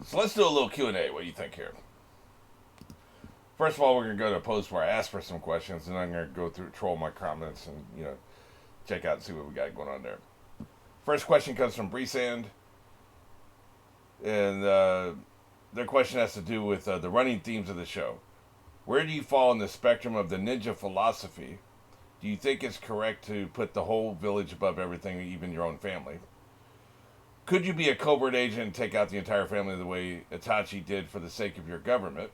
So let's do a little Q&A. What do you think here? First of all, we're going to go to a post where I ask for some questions, and I'm going to go through, troll my comments, and, check out and see what we got going on there. First question comes from Breesand, and their question has to do with the running themes of the show. Where do you fall in the spectrum of the ninja philosophy? Do you think it's correct to put the whole village above everything, even your own family? Could you be a covert agent and take out the entire family the way Itachi did for the sake of your government?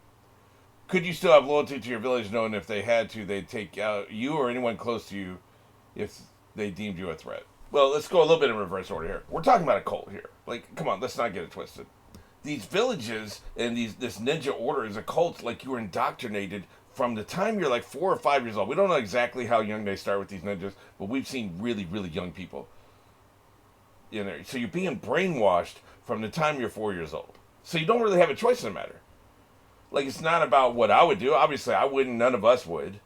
Could you still have loyalty to your village, knowing if they had to, they'd take out you or anyone close to you if they deemed you a threat? Well, let's go a little bit in reverse order here. We're talking about a cult here. Like, come on, let's not get it twisted. These villages and this ninja order is a cult. Like, you were indoctrinated from the time you're like 4 or 5 years old. We don't know exactly how young they start with these ninjas, but we've seen really, really young people in there. So you're being brainwashed from the time you're 4 years old. So you don't really have a choice in the matter. Like, it's not about what I would do. Obviously, I wouldn't. None of us would.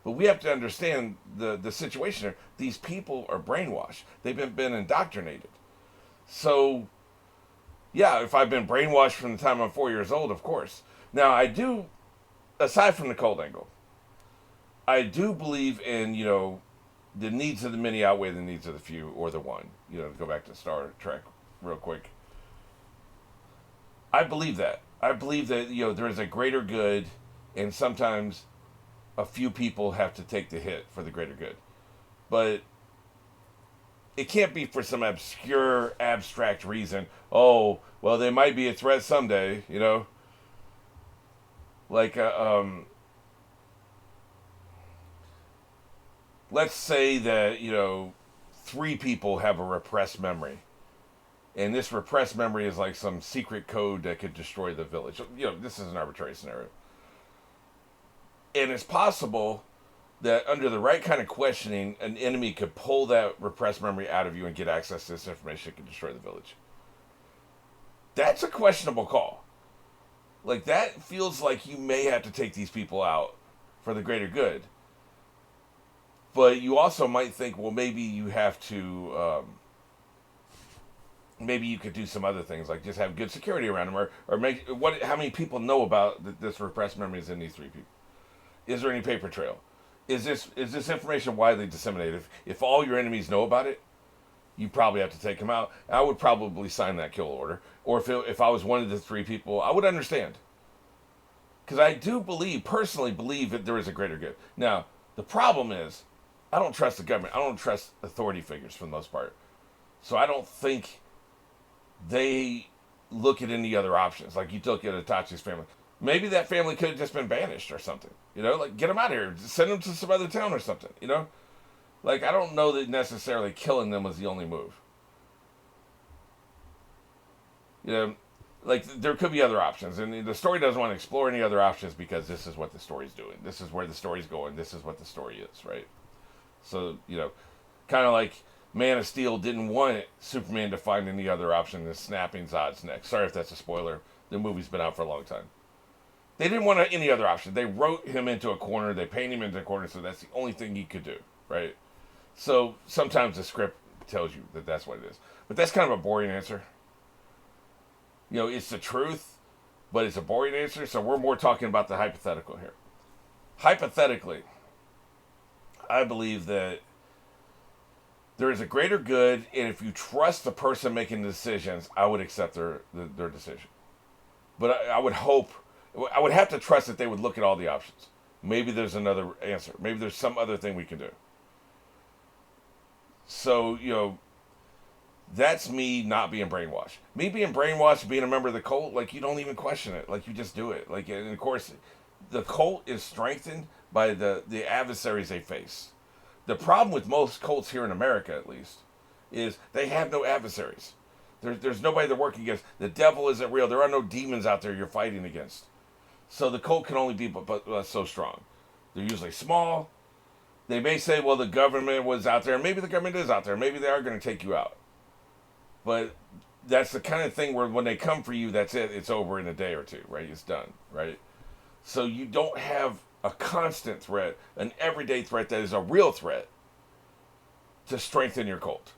But we have to understand the situation here. These people are brainwashed. They've been indoctrinated. So, yeah, if I've been brainwashed from the time I'm 4 years old, of course. Now, I do, aside from the cult angle, I do believe in, the needs of the many outweigh the needs of the few or the one. To go back to Star Trek real quick. I believe that. I believe that, there is a greater good, and sometimes a few people have to take the hit for the greater good. But it can't be for some obscure, abstract reason. Oh, well, they might be a threat someday, Like, let's say that, 3 people have a repressed memory. And this repressed memory is like some secret code that could destroy the village. This is an arbitrary scenario. And it's possible that under the right kind of questioning, an enemy could pull that repressed memory out of you and get access to this information that could destroy the village. That's a questionable call. Like, that feels like you may have to take these people out for the greater good. But you also might think, well, maybe you have to... maybe you could do some other things, like just have good security around them, or make how many people know about this repressed memories in these 3 people? Is there any paper trail? Is this information widely disseminated? If all your enemies know about it, you probably have to take them out. I would probably sign that kill order, or if I was one of the 3 people, I would understand, because I do personally believe that there is a greater good. Now, the problem is, I don't trust the government. I don't trust authority figures for the most part, so I don't think they look at any other options. Like, you look at Itachi's family. Maybe that family could have just been banished or something. Like, get them out of here. Send them to some other town or something, Like, I don't know that necessarily killing them was the only move. Like, there could be other options. And the story doesn't want to explore any other options because this is what the story's doing. This is where the story's going. This is what the story is, right? So, kind of like Man of Steel didn't want Superman to find any other option than snapping Zod's neck. Sorry if that's a spoiler. The movie's been out for a long time. They didn't want any other option. They wrote him into a corner. They painted him into a corner, so that's the only thing he could do, right? So sometimes the script tells you that that's what it is. But that's kind of a boring answer. It's the truth, but it's a boring answer, so we're more talking about the hypothetical here. Hypothetically, I believe that there is a greater good, and if you trust the person making the decisions, I would accept their decision. But I would have to trust that they would look at all the options. Maybe there's another answer. Maybe there's some other thing we can do. So, that's me not being brainwashed. Me being brainwashed, being a member of the cult, like, you don't even question it. Like, you just do it. Like, and of course, the cult is strengthened by the adversaries they face. The problem with most cults here in America, at least, is they have no adversaries. There's nobody they're working against. The devil isn't real. There are no demons out there you're fighting against. So the cult can only be but so strong. They're usually small. They may say, well, the government was out there. Maybe the government is out there. Maybe they are going to take you out. But that's the kind of thing where when they come for you, that's it. It's over in a day or 2, right? It's done, right? So you don't have a constant threat, an everyday threat that is a real threat to strengthen your cult.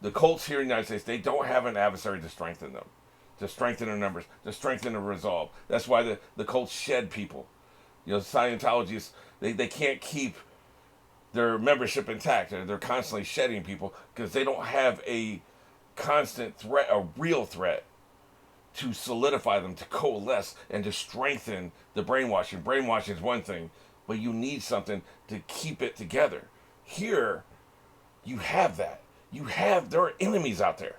The cults here in the United States, they don't have an adversary to strengthen them, to strengthen their numbers, to strengthen their resolve. That's why the cults shed people. Scientologists, they can't keep their membership intact. They're constantly shedding people because they don't have a constant threat, a real threat to solidify them, to coalesce, and to strengthen the brainwashing. Brainwashing is one thing, but you need something to keep it together. Here, you have that. There are enemies out there.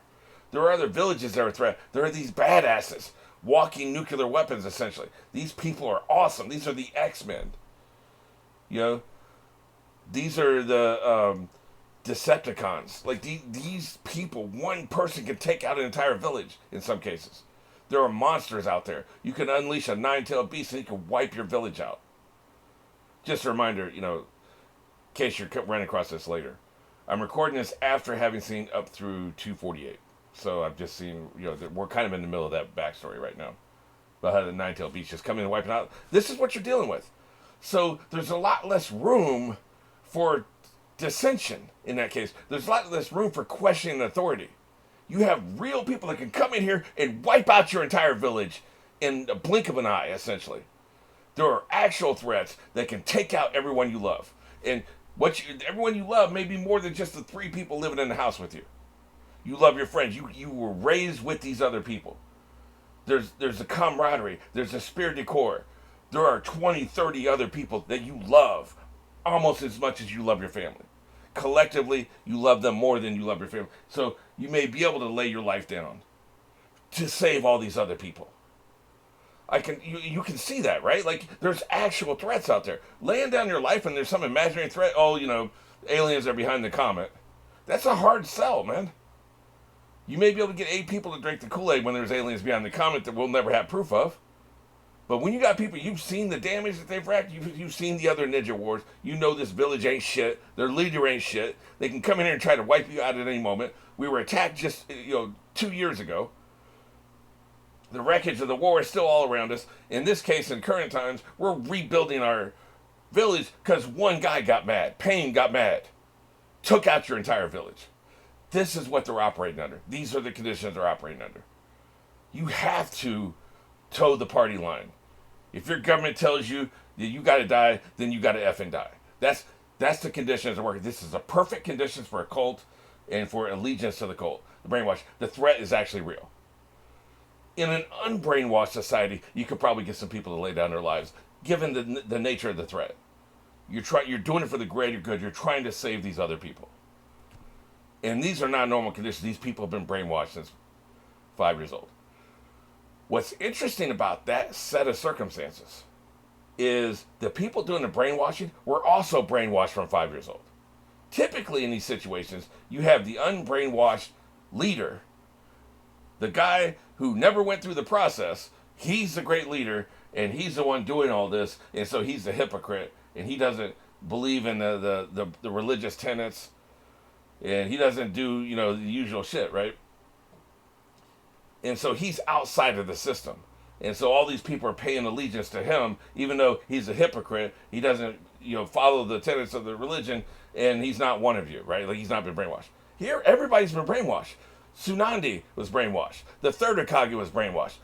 There are other villages that are a threat. There are these badasses, walking nuclear weapons, essentially. These people are awesome. These are the X-Men. These are the Decepticons. Like, these people, one person can take out an entire village in some cases. There are monsters out there. You can unleash a 9-tailed beast and he can wipe your village out. Just a reminder, in case you're running across this later. I'm recording this after having seen up through 248. So I've just seen, we're kind of in the middle of that backstory right now. About how the 9-tailed beast just come in and wipe it out. This is what you're dealing with. So there's a lot less room for dissension in that case. There's a lot less room for questioning authority. You have real people that can come in here and wipe out your entire village in a blink of an eye, essentially. There are actual threats that can take out everyone you love. And everyone you love may be more than just the 3 people living in the house with you. You love your friends. You were raised with these other people. There's a camaraderie. There's a spirit de corps. There are 20, 30 other people that you love almost as much as you love your family. Collectively, you love them more than you love your family. So you may be able to lay your life down to save all these other people. You can see that, right? Like, there's actual threats out there. Laying down your life and there's some imaginary threat. Oh, aliens are behind the comet. That's a hard sell, man. You may be able to get 8 people to drink the Kool-Aid when there's aliens behind the comet that we'll never have proof of. But when you got people, you've seen the damage that they've wreaked. You've seen the other ninja wars. You know this village ain't shit. Their leader ain't shit. They can come in here and try to wipe you out at any moment. We were attacked just 2 years ago. The wreckage of the war is still all around us. In this case, in current times, we're rebuilding our village because one guy got mad. Pain got mad. Took out your entire village. This is what they're operating under. These are the conditions they're operating under. You have to toe the party line. If your government tells you that you got to die, then you got to effing die. That's the conditions they're working. This is a perfect conditions for a cult and for allegiance to the cult. The brainwash. The threat is actually real. In an unbrainwashed society, you could probably get some people to lay down their lives, given the nature of the threat. You're doing it for the greater good. You're trying to save these other people. And these are not normal conditions. These people have been brainwashed since 5 years old. What's interesting about that set of circumstances is the people doing the brainwashing were also brainwashed from 5 years old. Typically in these situations, you have the unbrainwashed leader, the guy who never went through the process. He's the great leader, and he's the one doing all this, and so he's the hypocrite, and he doesn't believe in the religious tenets, and he doesn't do, the usual shit, right? And so he's outside of the system. And so all these people are paying allegiance to him, even though he's a hypocrite. He doesn't, follow the tenets of the religion, and he's not one of you, right? Like, he's not been brainwashed. Here, everybody's been brainwashed. Tsunade was brainwashed. The third Hokage was brainwashed.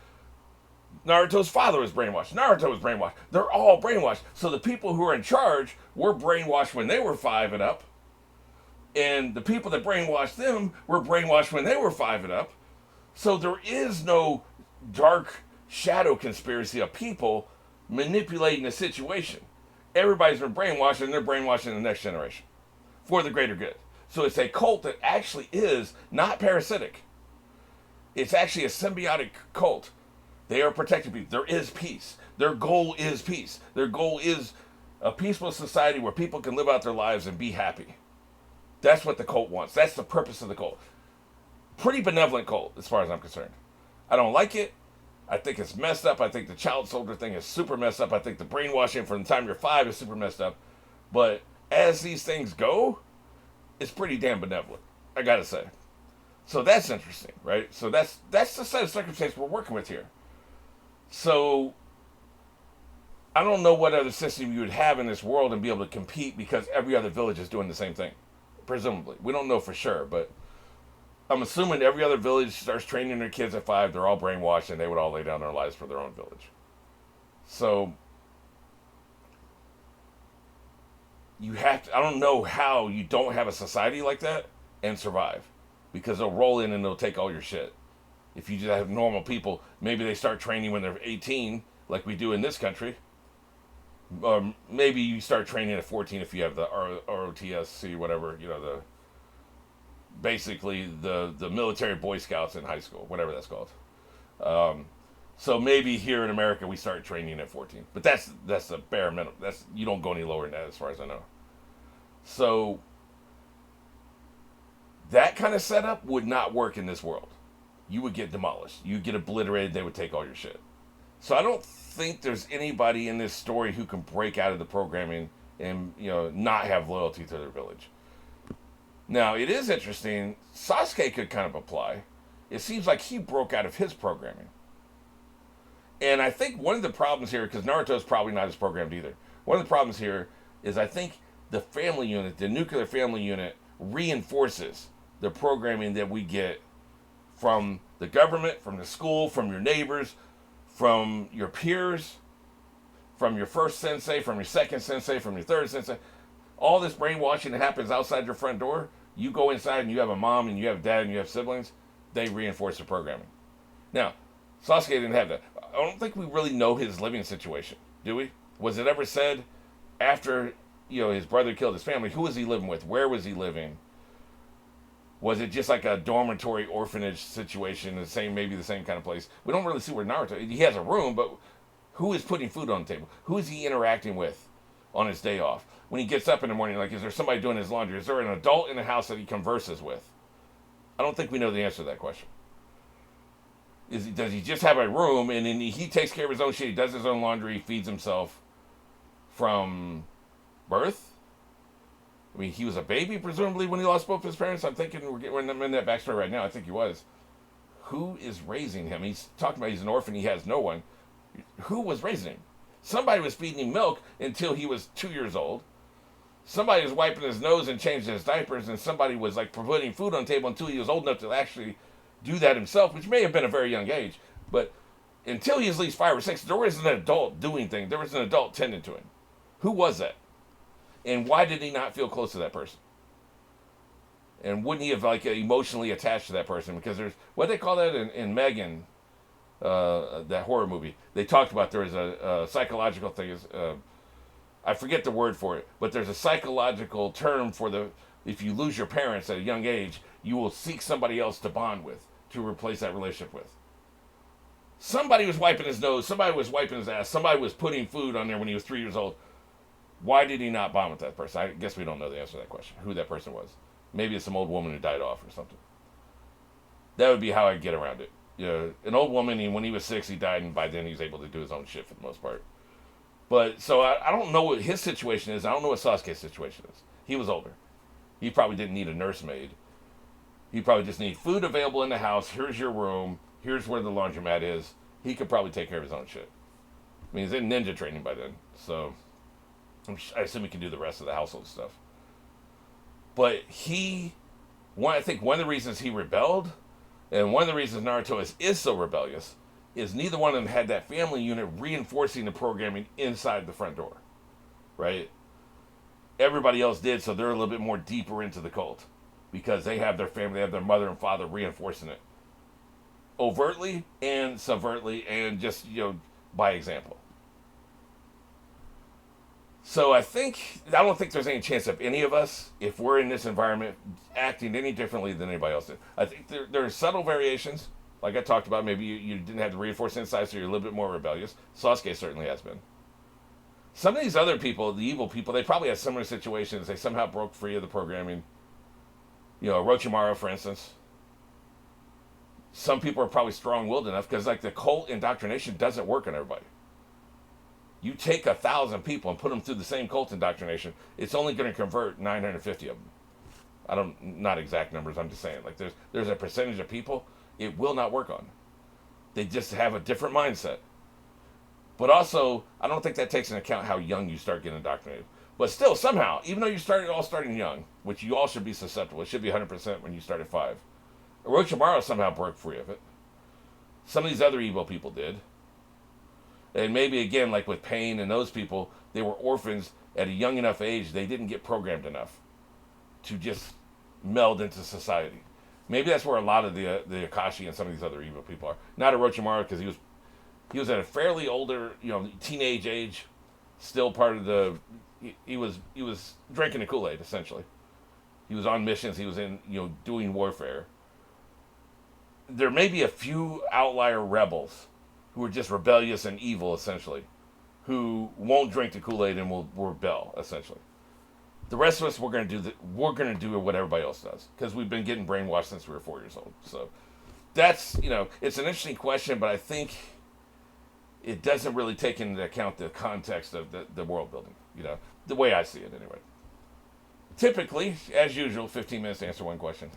Naruto's father was brainwashed. Naruto was brainwashed. They're all brainwashed. So the people who are in charge were brainwashed when they were 5 and up. And the people that brainwashed them were brainwashed when they were 5 and up. So there is no dark shadow conspiracy of people manipulating the situation. Everybody's been brainwashed, and they're brainwashing the next generation for the greater good. So it's a cult that actually is not parasitic. It's actually a symbiotic cult. They are protecting people. There is peace. Their goal is peace. Their goal is a peaceful society where people can live out their lives and be happy. That's what the cult wants. That's the purpose of the cult. Pretty benevolent cult, as far as I'm concerned. I don't like it. I think it's messed up. I think the child soldier thing is super messed up. I think the brainwashing from the time you're 5 is super messed up. But as these things go, it's pretty damn benevolent, I gotta say. So that's interesting, right? So that's the set of circumstances we're working with here. So I don't know what other system you would have in this world and be able to compete, because every other village is doing the same thing. Presumably. We don't know for sure, but I'm assuming every other village starts training their kids at 5. They're all brainwashed, and they would all lay down their lives for their own village. So you have to, I don't know how you don't have a society like that and survive, because they'll roll in and they'll take all your shit. If you just have normal people, maybe they start training when they're 18, like we do in this country. Or maybe you start training at 14 if you have the ROTSC, whatever, basically the military Boy Scouts in high school, whatever that's called. So maybe here in America we start training at 14, but that's the bare minimum. You don't go any lower than that, as far as I know. So that kind of setup would not work in this world. You would get demolished. You'd get obliterated. They would take all your shit. So I don't think there's anybody in this story who can break out of the programming and not have loyalty to their village. Now, it is interesting. Sasuke could kind of apply. It seems like he broke out of his programming. And I think one of the problems here, because Naruto's probably not as programmed either, one of the problems here is I think the family unit, the nuclear family unit, reinforces the programming that we get from the government, from the school, from your neighbors, from your peers, from your first sensei, from your second sensei, from your third sensei. All this brainwashing that happens outside your front door, you go inside and you have a mom and you have dad and you have siblings, they reinforce the programming. Now, Sasuke didn't have that. I don't think we really know his living situation, do we? Was it ever said after, his brother killed his family, who was he living with? Where was he living? Was it just like a dormitory orphanage situation, maybe the same kind of place? We don't really see where Naruto, he has a room, but who is putting food on the table? Who is he interacting with on his day off? When he gets up in the morning, is there somebody doing his laundry? Is there an adult in the house that he converses with? I don't think we know the answer to that question. Does he just have a room and then he takes care of his own shit? He does his own laundry, he feeds himself from birth? I mean, he was a baby, presumably, when he lost both his parents. I'm thinking we're in that backstory right now. I think he was. Who is raising him? He's talking about he's an orphan. He has no one. Who was raising him? Somebody was feeding him milk until he was 2 years old. Somebody was wiping his nose and changing his diapers, and somebody was putting food on the table until he was old enough to actually do that himself, which may have been a very young age. But until he was at least 5 or 6, there was an adult doing things. There was an adult tending to him. Who was that? And why did he not feel close to that person? And wouldn't he have emotionally attached to that person? Because there's, what they call that in Megan, that horror movie. They talked about there was a psychological thing. I forget the word for it, but there's a psychological term for if you lose your parents at a young age, you will seek somebody else to bond with, to replace that relationship with. Somebody was wiping his nose. Somebody was wiping his ass. Somebody was putting food on there when he was 3 years old. Why did he not bond with that person? I guess we don't know the answer to that question, who that person was. Maybe it's some old woman who died off or something. That would be how I'd get around it. An old woman, and when he was 6, he died, and by then he was able to do his own shit for the most part. But, so I don't know what his situation is. I don't know what Sasuke's situation is. He was older. He probably didn't need a nursemaid. He probably just needed food available in the house. Here's your room. Here's where the laundromat is. He could probably take care of his own shit. I mean, he's in ninja training by then, so I assume he can do the rest of the household stuff. But I think one of the reasons he rebelled, and one of the reasons Naruto is so rebellious, is neither one of them had that family unit reinforcing the programming inside the front door, right? Everybody else did, so they're a little bit more deeper into the cult because they have their family, they have their mother and father reinforcing it overtly and subvertly and just, by example. So I don't think there's any chance of any of us, if we're in this environment, acting any differently than anybody else did. I think there are subtle variations. Like I talked about, maybe you didn't have the reinforcement inside, so you're a little bit more rebellious. Sasuke certainly has been. Some of these other people, the evil people, they probably had similar situations. They somehow broke free of the programming. Orochimaru, for instance. Some people are probably strong-willed enough because, the cult indoctrination doesn't work on everybody. You take 1,000 people and put them through the same cult indoctrination, it's only going to convert 950 of them. Not exact numbers, I'm just saying. There's a percentage of people it will not work on. They just have a different mindset. But also, I don't think that takes into account how young you start getting indoctrinated. But still, somehow, even though you're all starting young, which you all should be susceptible, it should be 100% when you start at 5. Orochimaru somehow broke free of it. Some of these other evil people did. And maybe again, like with Pain and those people, they were orphans at a young enough age. They didn't get programmed enough to just meld into society. Maybe that's where a lot of the Akashi and some of these other evil people are. Not Orochimaru, because he was at a fairly older, teenage age, still part of the. He was drinking the Kool-Aid essentially. He was on missions. He was in doing warfare. There may be a few outlier rebels who are just rebellious and evil essentially, who won't drink the Kool-Aid and will rebel essentially. The rest of us, we're gonna do what everybody else does because we've been getting brainwashed since we were 4 years old. So that's it's an interesting question, but I think it doesn't really take into account the context of the world building. The way I see it anyway. Typically, as usual, 15 minutes to answer one question.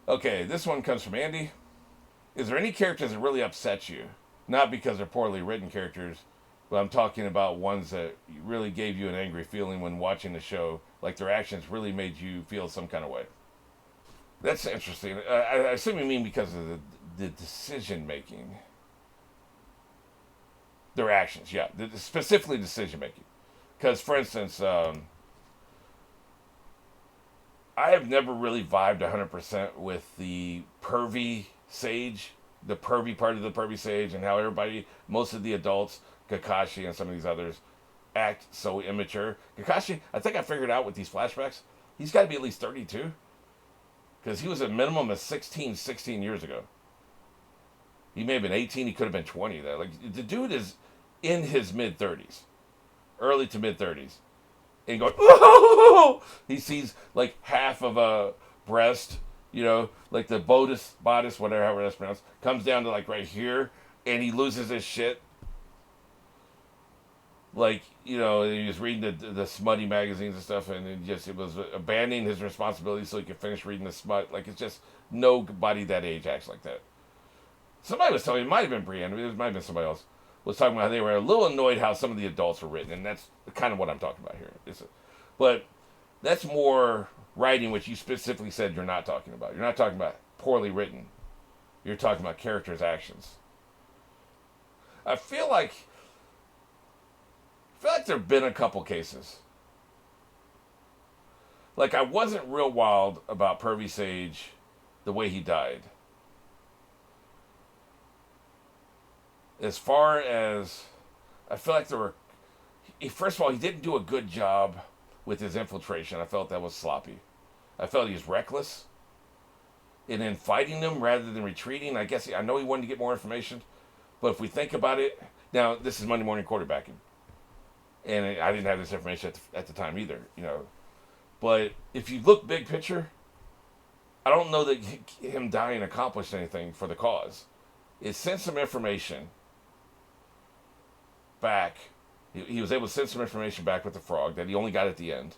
Okay, this one comes from Andy. Is there any characters that really upset you? Not because they're poorly written characters, but I'm talking about ones that really gave you an angry feeling when watching the show, like their actions really made you feel some kind of way. That's interesting. I assume you mean because of the decision making. Their actions, yeah. Specifically decision making. Because, for instance, I have never really vibed 100% with the pervy sage, the pervy part of the pervy sage, and how most of the adults, Kakashi and some of these others, act so immature. Kakashi, I think I figured out with these flashbacks, he's got to be at least 32. Because he was a minimum of 16 years ago. He may have been 18, he could have been 20. The dude is in his mid-30s. Early to mid-30s. And going, oh! He sees like half of a breast, like the bodice, whatever, however that's pronounced, comes down to like right here, and he loses his shit. Like, he was reading the smutty magazines and stuff, and it was abandoning his responsibilities so he could finish reading the smut. Like, it's just nobody that age acts like that. Somebody was telling me, it might have been Brienne, it might have been somebody else, was talking about how they were a little annoyed how some of the adults were written, and that's kind of what I'm talking about here. But that's more writing, which you specifically said you're not talking about. You're not talking about poorly written. You're talking about characters' actions. I feel like there have been a couple cases. Like, I wasn't real wild about Pervy Sage, the way he died. As far as, I feel like first of all, he didn't do a good job with his infiltration. I felt that was sloppy. I felt he was reckless. And in fighting them rather than retreating, I know he wanted to get more information, but if we think about it, now this is Monday morning quarterbacking. And I didn't have this information at the time either, But if you look big picture, I don't know that him dying accomplished anything for the cause. It sent some information back. He was able to send some information back with the frog that he only got at the end.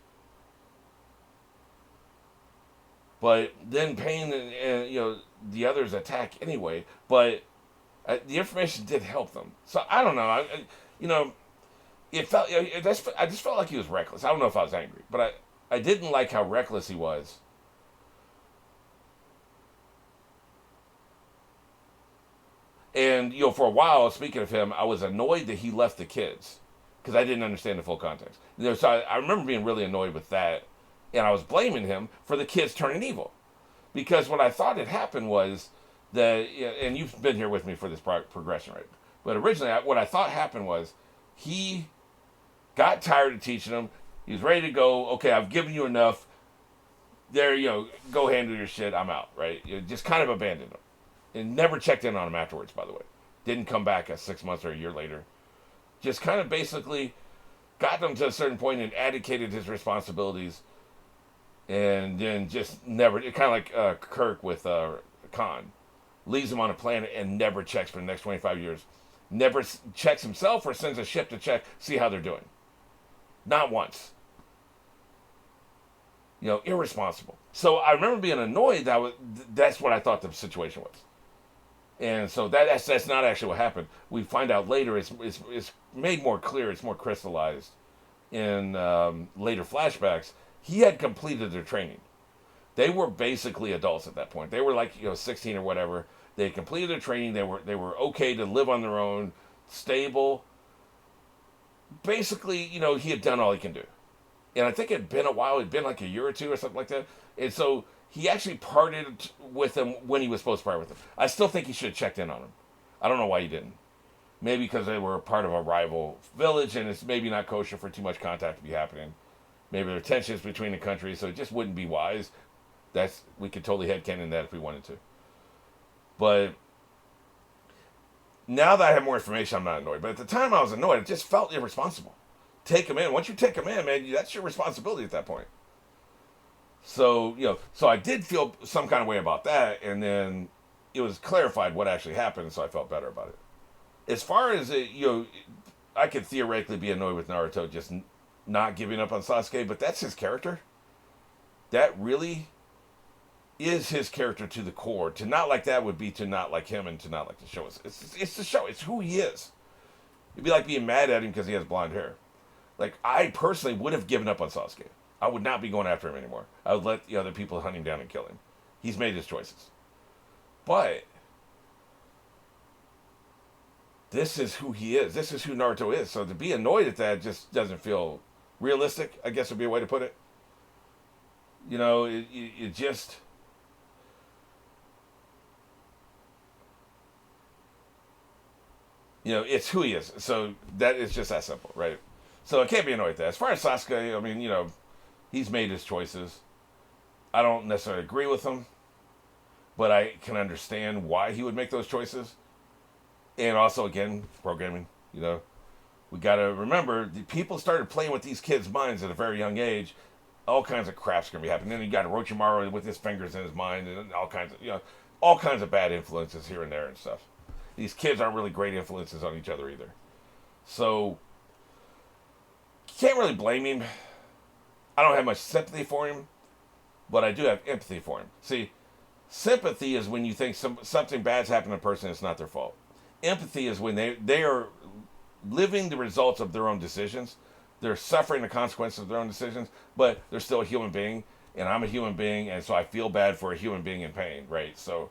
But then Pain and the others attack anyway. But the information did help them. So I don't know. It felt. I just felt like he was reckless. I don't know if I was angry, but I didn't like how reckless he was. And for a while, speaking of him, I was annoyed that he left the kids because I didn't understand the full context. So I remember being really annoyed with that, and I was blaming him for the kids turning evil, because what I thought had happened was that, and you've been here with me for this progression, right? But originally, what I thought happened was he got tired of teaching them. He was ready to go. Okay, I've given you enough. There, go handle your shit. I'm out, right? Just kind of abandoned them. And never checked in on him afterwards, by the way. Didn't come back 6 months or a year later. Just kind of basically got them to a certain point and abdicated his responsibilities. And then just never, kind of like Kirk with Khan. Leaves him on a planet and never checks for the next 25 years. Never checks himself or sends a ship to check, see how they're doing. Not once. Irresponsible. So I remember being annoyed that's what I thought the situation was. And so that's not actually what happened. We find out later it's made more clear, it's more crystallized in later flashbacks. He had completed their training. They were basically adults at that point. They were like 16 or whatever. They had completed their training. They were okay to live on their own, stable. Basically, he had done all he can do. And I think it had been a while. It had been like a year or two or something like that. And so he actually parted with him when he was supposed to part with him. I still think he should have checked in on him. I don't know why he didn't. Maybe because they were part of a rival village and it's maybe not kosher for too much contact to be happening. Maybe there are tensions between the countries, so it just wouldn't be wise. We could totally headcanon that if we wanted to. But now that I have more information, I'm not annoyed. But at the time I was annoyed. It just felt irresponsible. Take him in. Once you take him in, man, that's your responsibility at that point. So, so I did feel some kind of way about that, and then it was clarified what actually happened, so I felt better about it. As far as, I could theoretically be annoyed with Naruto just not giving up on Sasuke, but that's his character. That really is his character to the core. To not like that would be to not like him and to not like the show. It's the show. It's who he is. It'd be like being mad at him because he has blonde hair. Like, I personally would have given up on Sasuke. I would not be going after him anymore. I would let the other people hunt him down and kill him. He's made his choices. But this is who he is. This is who Naruto is. So to be annoyed at that just doesn't feel realistic, I guess would be a way to put it. It just... it's who he is. So that is just that simple, right? So I can't be annoyed at that. As far as Sasuke, I mean, he's made his choices. I don't necessarily agree with him, but I can understand why he would make those choices. And also, again, programming, we got to remember, the people started playing with these kids' minds at a very young age. All kinds of crap's going to be happening. Then you got Orochimaru with his fingers in his mind and all kinds of bad influences here and there and stuff. These kids aren't really great influences on each other either. So, can't really blame him. I don't have much sympathy for him, but I do have empathy for him. See, sympathy is when you think something bad's happened to a person and it's not their fault. Empathy is when they are living the results of their own decisions. They're suffering the consequences of their own decisions, but they're still a human being, and I'm a human being, and so I feel bad for a human being in pain, right? So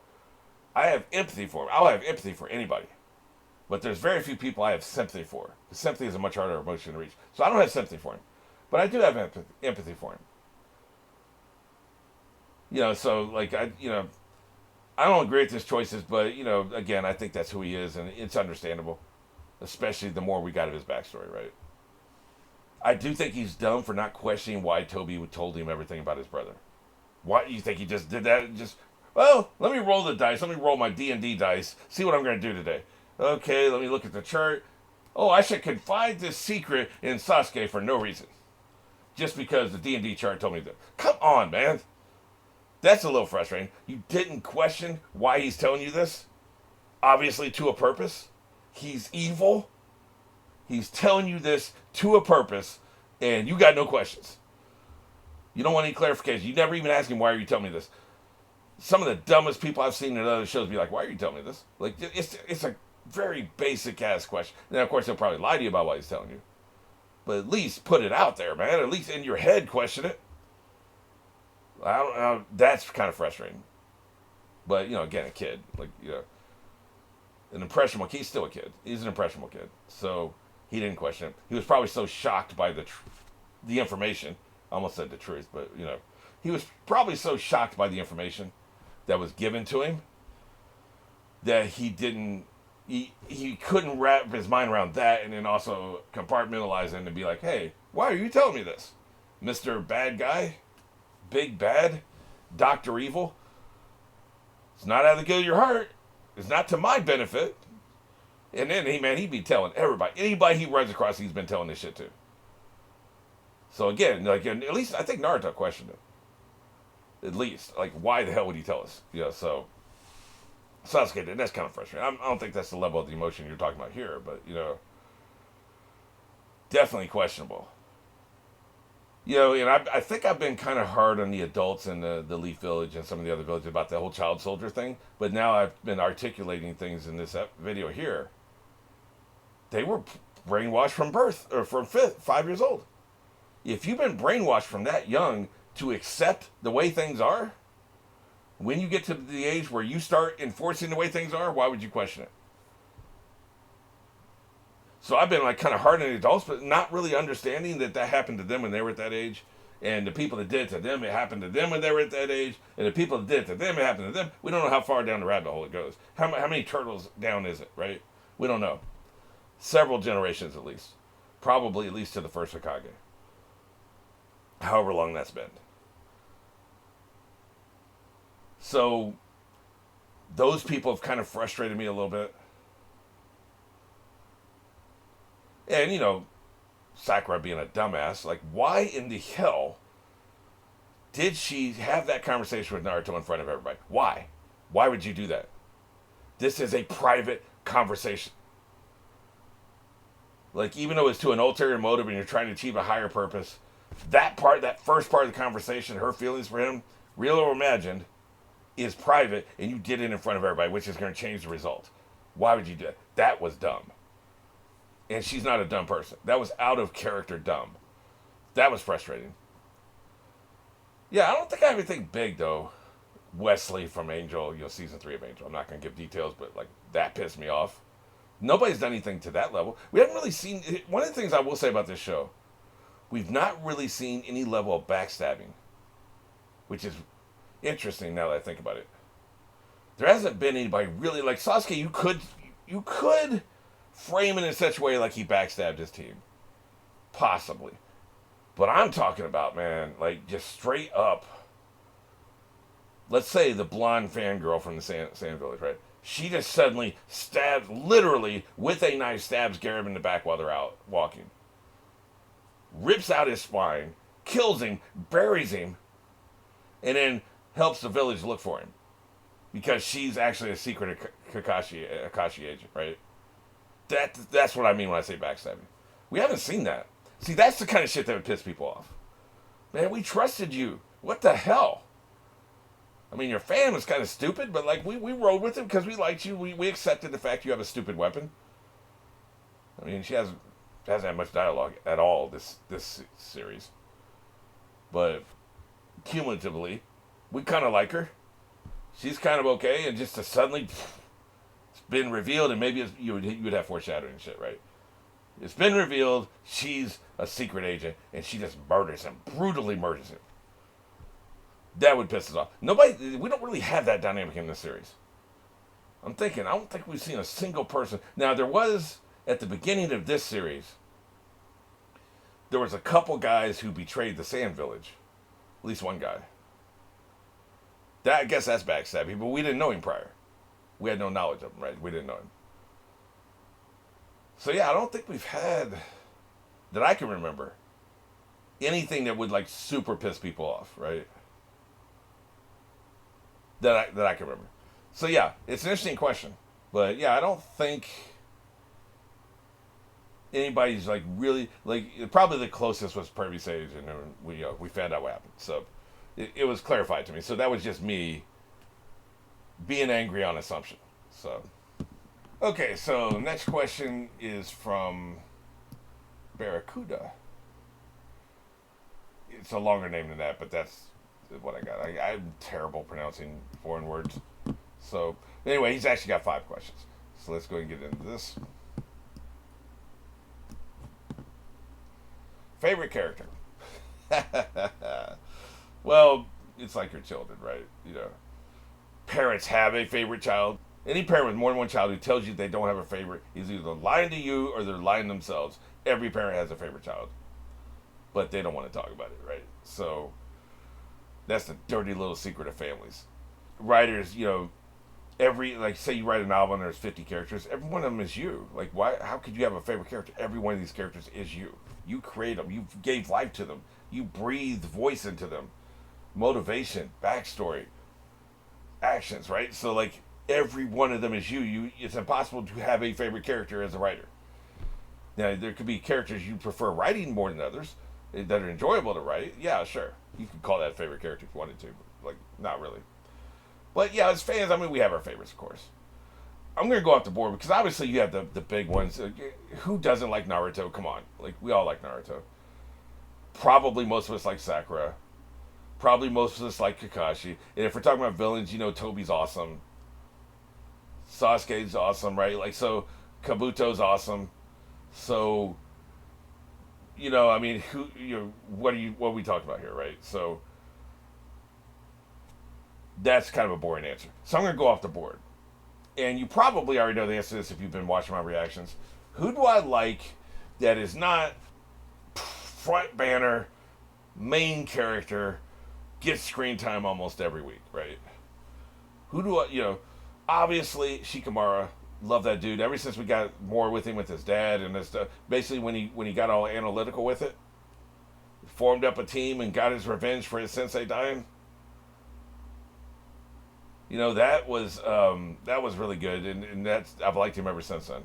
I have empathy for him. I'll have empathy for anybody. But there's very few people I have sympathy for. Sympathy is a much harder emotion to reach. So I don't have sympathy for him. But I do have empathy for him. So, like, I don't agree with his choices, but, again, I think that's who he is, and it's understandable. Especially the more we got of his backstory, right? I do think he's dumb for not questioning why Toby told him everything about his brother. Why do you think he just did that? Well, let me roll the dice. Let me roll my D&D dice. See what I'm going to do today. Okay, let me look at the chart. Oh, I should confide this secret in Sasuke for no reason. Just because the D&D chart told me that. Come on, man. That's a little frustrating. You didn't question why he's telling you this? Obviously to a purpose. He's evil. He's telling you this to a purpose, and you got no questions. You don't want any clarification. You never even ask him, why are you telling me this? Some of the dumbest people I've seen in other shows be like, why are you telling me this? Like, it's a very basic-ass question. And then, of course, he'll probably lie to you about what he's telling you. But at least put it out there, man. At least in your head, question it. I don't know. That's kind of frustrating. But, again, a kid. Like, an impressionable kid. He's still a kid. He's an impressionable kid. So he didn't question it. He was probably so shocked by the information. I almost said the truth, but, he was probably so shocked by the information that was given to him that he couldn't wrap his mind around that and then also compartmentalize it and be like, hey, why are you telling me this? Mr. Bad Guy? Big Bad? Dr. Evil? It's not out of the good of your heart. It's not to my benefit. And then, he'd be telling everybody. Anybody he runs across, he's been telling this shit to. So again, like, at least I think Naruto questioned it. At least. Like, why the hell would he tell us? So Sasuke did. That's kind of frustrating. I don't think that's the level of the emotion you're talking about here, but, definitely questionable. And I think I've been kind of hard on the adults in the Leaf Village and some of the other villages about the whole child soldier thing, but now I've been articulating things in this video here. They were brainwashed from birth, or from 5 years old. If you've been brainwashed from that young to accept the way things are, when you get to the age where you start enforcing the way things are, why would you question it? So I've been like kind of hard on the adults, but not really understanding that happened to them when they were at that age. And the people that did it to them, it happened to them when they were at that age. And the people that did it to them, it happened to them. We don't know how far down the rabbit hole it goes. How many turtles down is it, right? We don't know. Several generations at least. Probably at least to the first Hokage. However long that's been. So, those people have kind of frustrated me a little bit. And, Sakura being a dumbass, like, why in the hell did she have that conversation with Naruto in front of everybody? Why? Why would you do that? This is a private conversation. Like, even though it's to an ulterior motive and you're trying to achieve a higher purpose, that first part of the conversation, her feelings for him, real or imagined, is private, and you did it in front of everybody, which is going to change the result. Why would you do that? That was dumb. And she's not a dumb person. That was out of character dumb. That was frustrating. Yeah, I don't think I have anything big, though. Wesley from Angel, season 3 of Angel. I'm not going to give details, but, like, that pissed me off. Nobody's done anything to that level. We haven't really seen... One of the things I will say about this show, we've not really seen any level of backstabbing. Which is interesting now that I think about it. There hasn't been anybody really... Like, Sasuke, you could frame it in such a way like he backstabbed his team. Possibly. But I'm talking about, man, like, just straight up. Let's say the blonde fangirl from the Sand Village, right? She just suddenly stabs, literally, with a knife, stabs Garib in the back while they're out walking. Rips out his spine, kills him, buries him, and then helps the village look for him. Because she's actually a secret Akashi agent, right? That's what I mean when I say backstabbing. We haven't seen that. See, that's the kind of shit that would piss people off. Man, we trusted you. What the hell? I mean, your fan was kind of stupid, but like we rode with him because we liked you. We accepted the fact you have a stupid weapon. I mean, she hasn't had much dialogue at all this series. But cumulatively, we kind of like her. She's kind of okay, and just to suddenly... It's been revealed, and maybe you would have foreshadowing and shit, right? It's been revealed she's a secret agent, and she just murders him, brutally murders him. That would piss us off. We don't really have that dynamic in this series. I'm thinking, I don't think we've seen a single person. Now, there was, at the beginning of this series, there was a couple guys who betrayed the Sand Village. At least one guy. I guess that's backstabbing, but we didn't know him prior. We had no knowledge of him, right? We didn't know him. So yeah, I don't think we've had, that I can remember, anything that would like super piss people off, right? That I can remember. So yeah, it's an interesting question. But yeah, I don't think anybody's like really, like, probably the closest was Pervy Sage, and we found out what happened. So it was clarified to me. So that was just me being angry on assumption. So, okay, so next question is from Barracuda. It's a longer name than that, but that's what I got. I'm terrible pronouncing foreign words. So, anyway, he's actually got 5 questions. So let's go ahead and get into this. Favorite character? Well, it's like your children, right? Parents have a favorite child. Any parent with more than one child who tells you they don't have a favorite is either lying to you or they're lying themselves. Every parent has a favorite child. But they don't want to talk about it, right? So, that's the dirty little secret of families. Writers, say you write a novel and there's 50 characters, every one of them is you. Like, why? How could you have a favorite character? Every one of these characters is you. You create them. You gave life to them. You breathed voice into them. Motivation, backstory, actions, right? So, like, every one of them is you. It's impossible to have a favorite character as a writer. Now, there could be characters you prefer writing more than others that are enjoyable to write. Yeah, sure. You could call that a favorite character if you wanted to, but, like, not really. But, yeah, as fans, I mean, we have our favorites, of course. I'm going to go off the board because obviously you have the big ones. Who doesn't like Naruto? Come on. Like, we all like Naruto. Probably most of us like Sakura. Probably most of us like Kakashi. And if we're talking about villains, Tobi's awesome. Sasuke's awesome, right? Like, so Kabuto's awesome. So, I mean, what are we talking about here, right? So that's kind of a boring answer. So I'm going to go off the board. And you probably already know the answer to this if you've been watching my reactions. Who do I like that is not front banner, main character, gets screen time almost every week, right? Who do I, obviously Shikamaru, love that dude. Ever since we got more with him with his dad and this stuff, basically when he got all analytical with it, formed up a team and got his revenge for his sensei dying. That was really good, and I've liked him ever since then.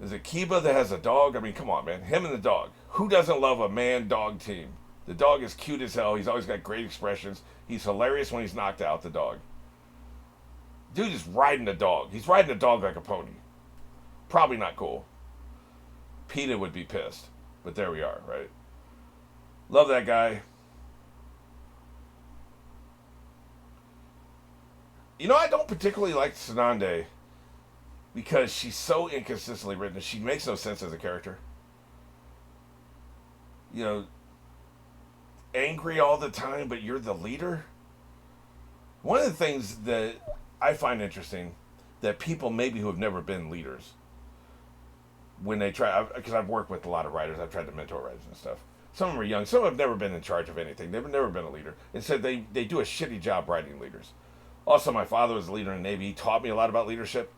Is it Kiba that has a dog? I mean, come on, man. Him and the dog. Who doesn't love a man-dog team? The dog is cute as hell. He's always got great expressions. He's hilarious when he's knocked out, the dog. Dude is riding a dog. He's riding a dog like a pony. Probably not cool. PETA would be pissed. But there we are, right? Love that guy. I don't particularly like Tsunade because she's so inconsistently written. She makes no sense as a character. Angry all the time, but you're the leader. One of the things that I find interesting that people maybe who have never been leaders, when they try, because I've worked with a lot of writers, I've tried to mentor writers and stuff. Some of them are young, some have never been in charge of anything. They've never been a leader. And said they do a shitty job writing leaders. Also, my father was a leader in the Navy. He taught me a lot about leadership.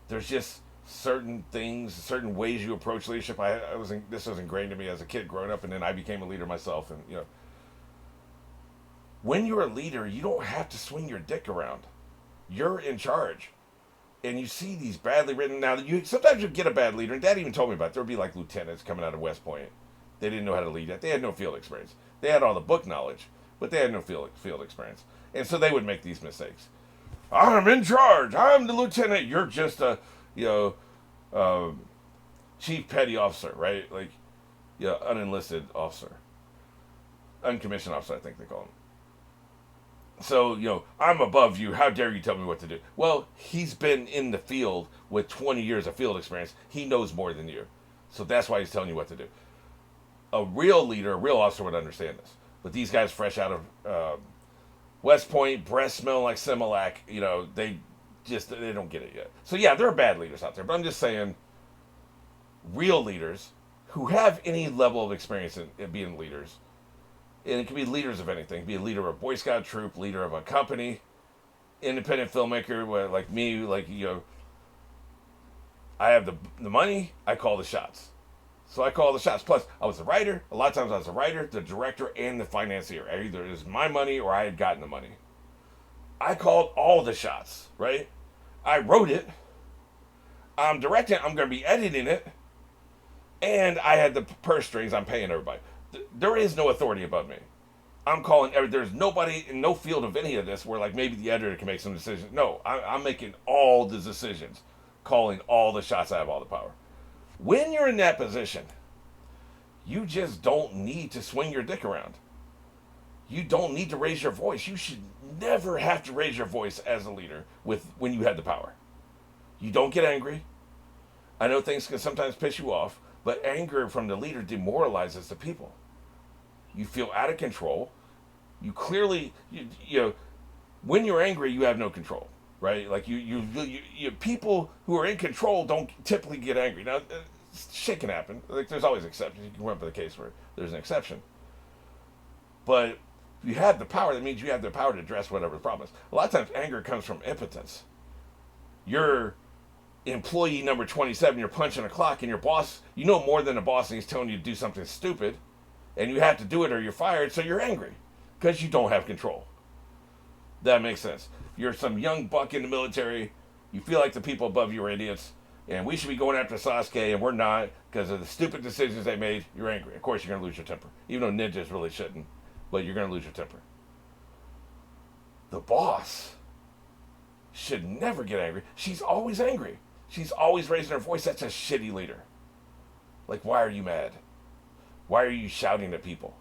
There's just certain things, certain ways you approach leadership. This was ingrained in me as a kid growing up, and then I became a leader myself. And when you're a leader, you don't have to swing your dick around. You're in charge, and you see these badly written. Now, sometimes you get a bad leader, and Dad even told me about it. There would be like lieutenants coming out of West Point. They didn't know how to lead yet. They had no field experience. They had all the book knowledge, but they had no field experience, and so they would make these mistakes. I'm in charge. I'm the lieutenant. You're just a, chief petty officer, right? Like, unenlisted officer. Uncommissioned officer, I think they call him. So, I'm above you. How dare you tell me what to do? Well, he's been in the field with 20 years of field experience. He knows more than you. So that's why he's telling you what to do. A real leader, a real officer would understand this. But these guys fresh out of West Point, breath smelling like Similac, they don't get it yet. So yeah, there are bad leaders out there. But I'm just saying, real leaders who have any level of experience in being leaders, and it can be leaders of anything. It can be a leader of a Boy Scout troop, leader of a company, independent filmmaker, like me, I have the money, I call the shots. So I call the shots. Plus, I was the writer. A lot of times I was the writer, the director, and the financier. Either it was my money or I had gotten the money. I called all the shots, right? I wrote it. I'm directing it. I'm going to be editing it. And I had the purse strings. I'm paying everybody. There is no authority above me. I'm calling there's nobody in no field of any of this where maybe the editor can make some decisions. No, I'm making all the decisions, calling all the shots. I have all the power. When you're in that position, you just don't need to swing your dick around. You don't need to raise your voice. You should never have to raise your voice as a leader when you have the power. You don't get angry. I know things can sometimes piss you off, but anger from the leader demoralizes the people. You feel out of control. You clearly, when you're angry, you have no control. Right, like you people who are in control don't typically get angry. Now, shit can happen. There's always exceptions. You can run up with a case where there's an exception. But if you have the power, that means you have the power to address whatever the problem is. A lot of times, anger comes from impotence. You're employee number 27. You're punching a clock, and your boss, more than the boss, and he's telling you to do something stupid, and you have to do it or you're fired. So you're angry because you don't have control. That makes sense. You're some young buck in the military. You feel like the people above you are idiots. And we should be going after Sasuke, and we're not because of the stupid decisions they made. You're angry. Of course, you're going to lose your temper. Even though ninjas really shouldn't. But you're going to lose your temper. The boss should never get angry. She's always angry. She's always raising her voice. That's a shitty leader. Why are you mad? Why are you shouting at people?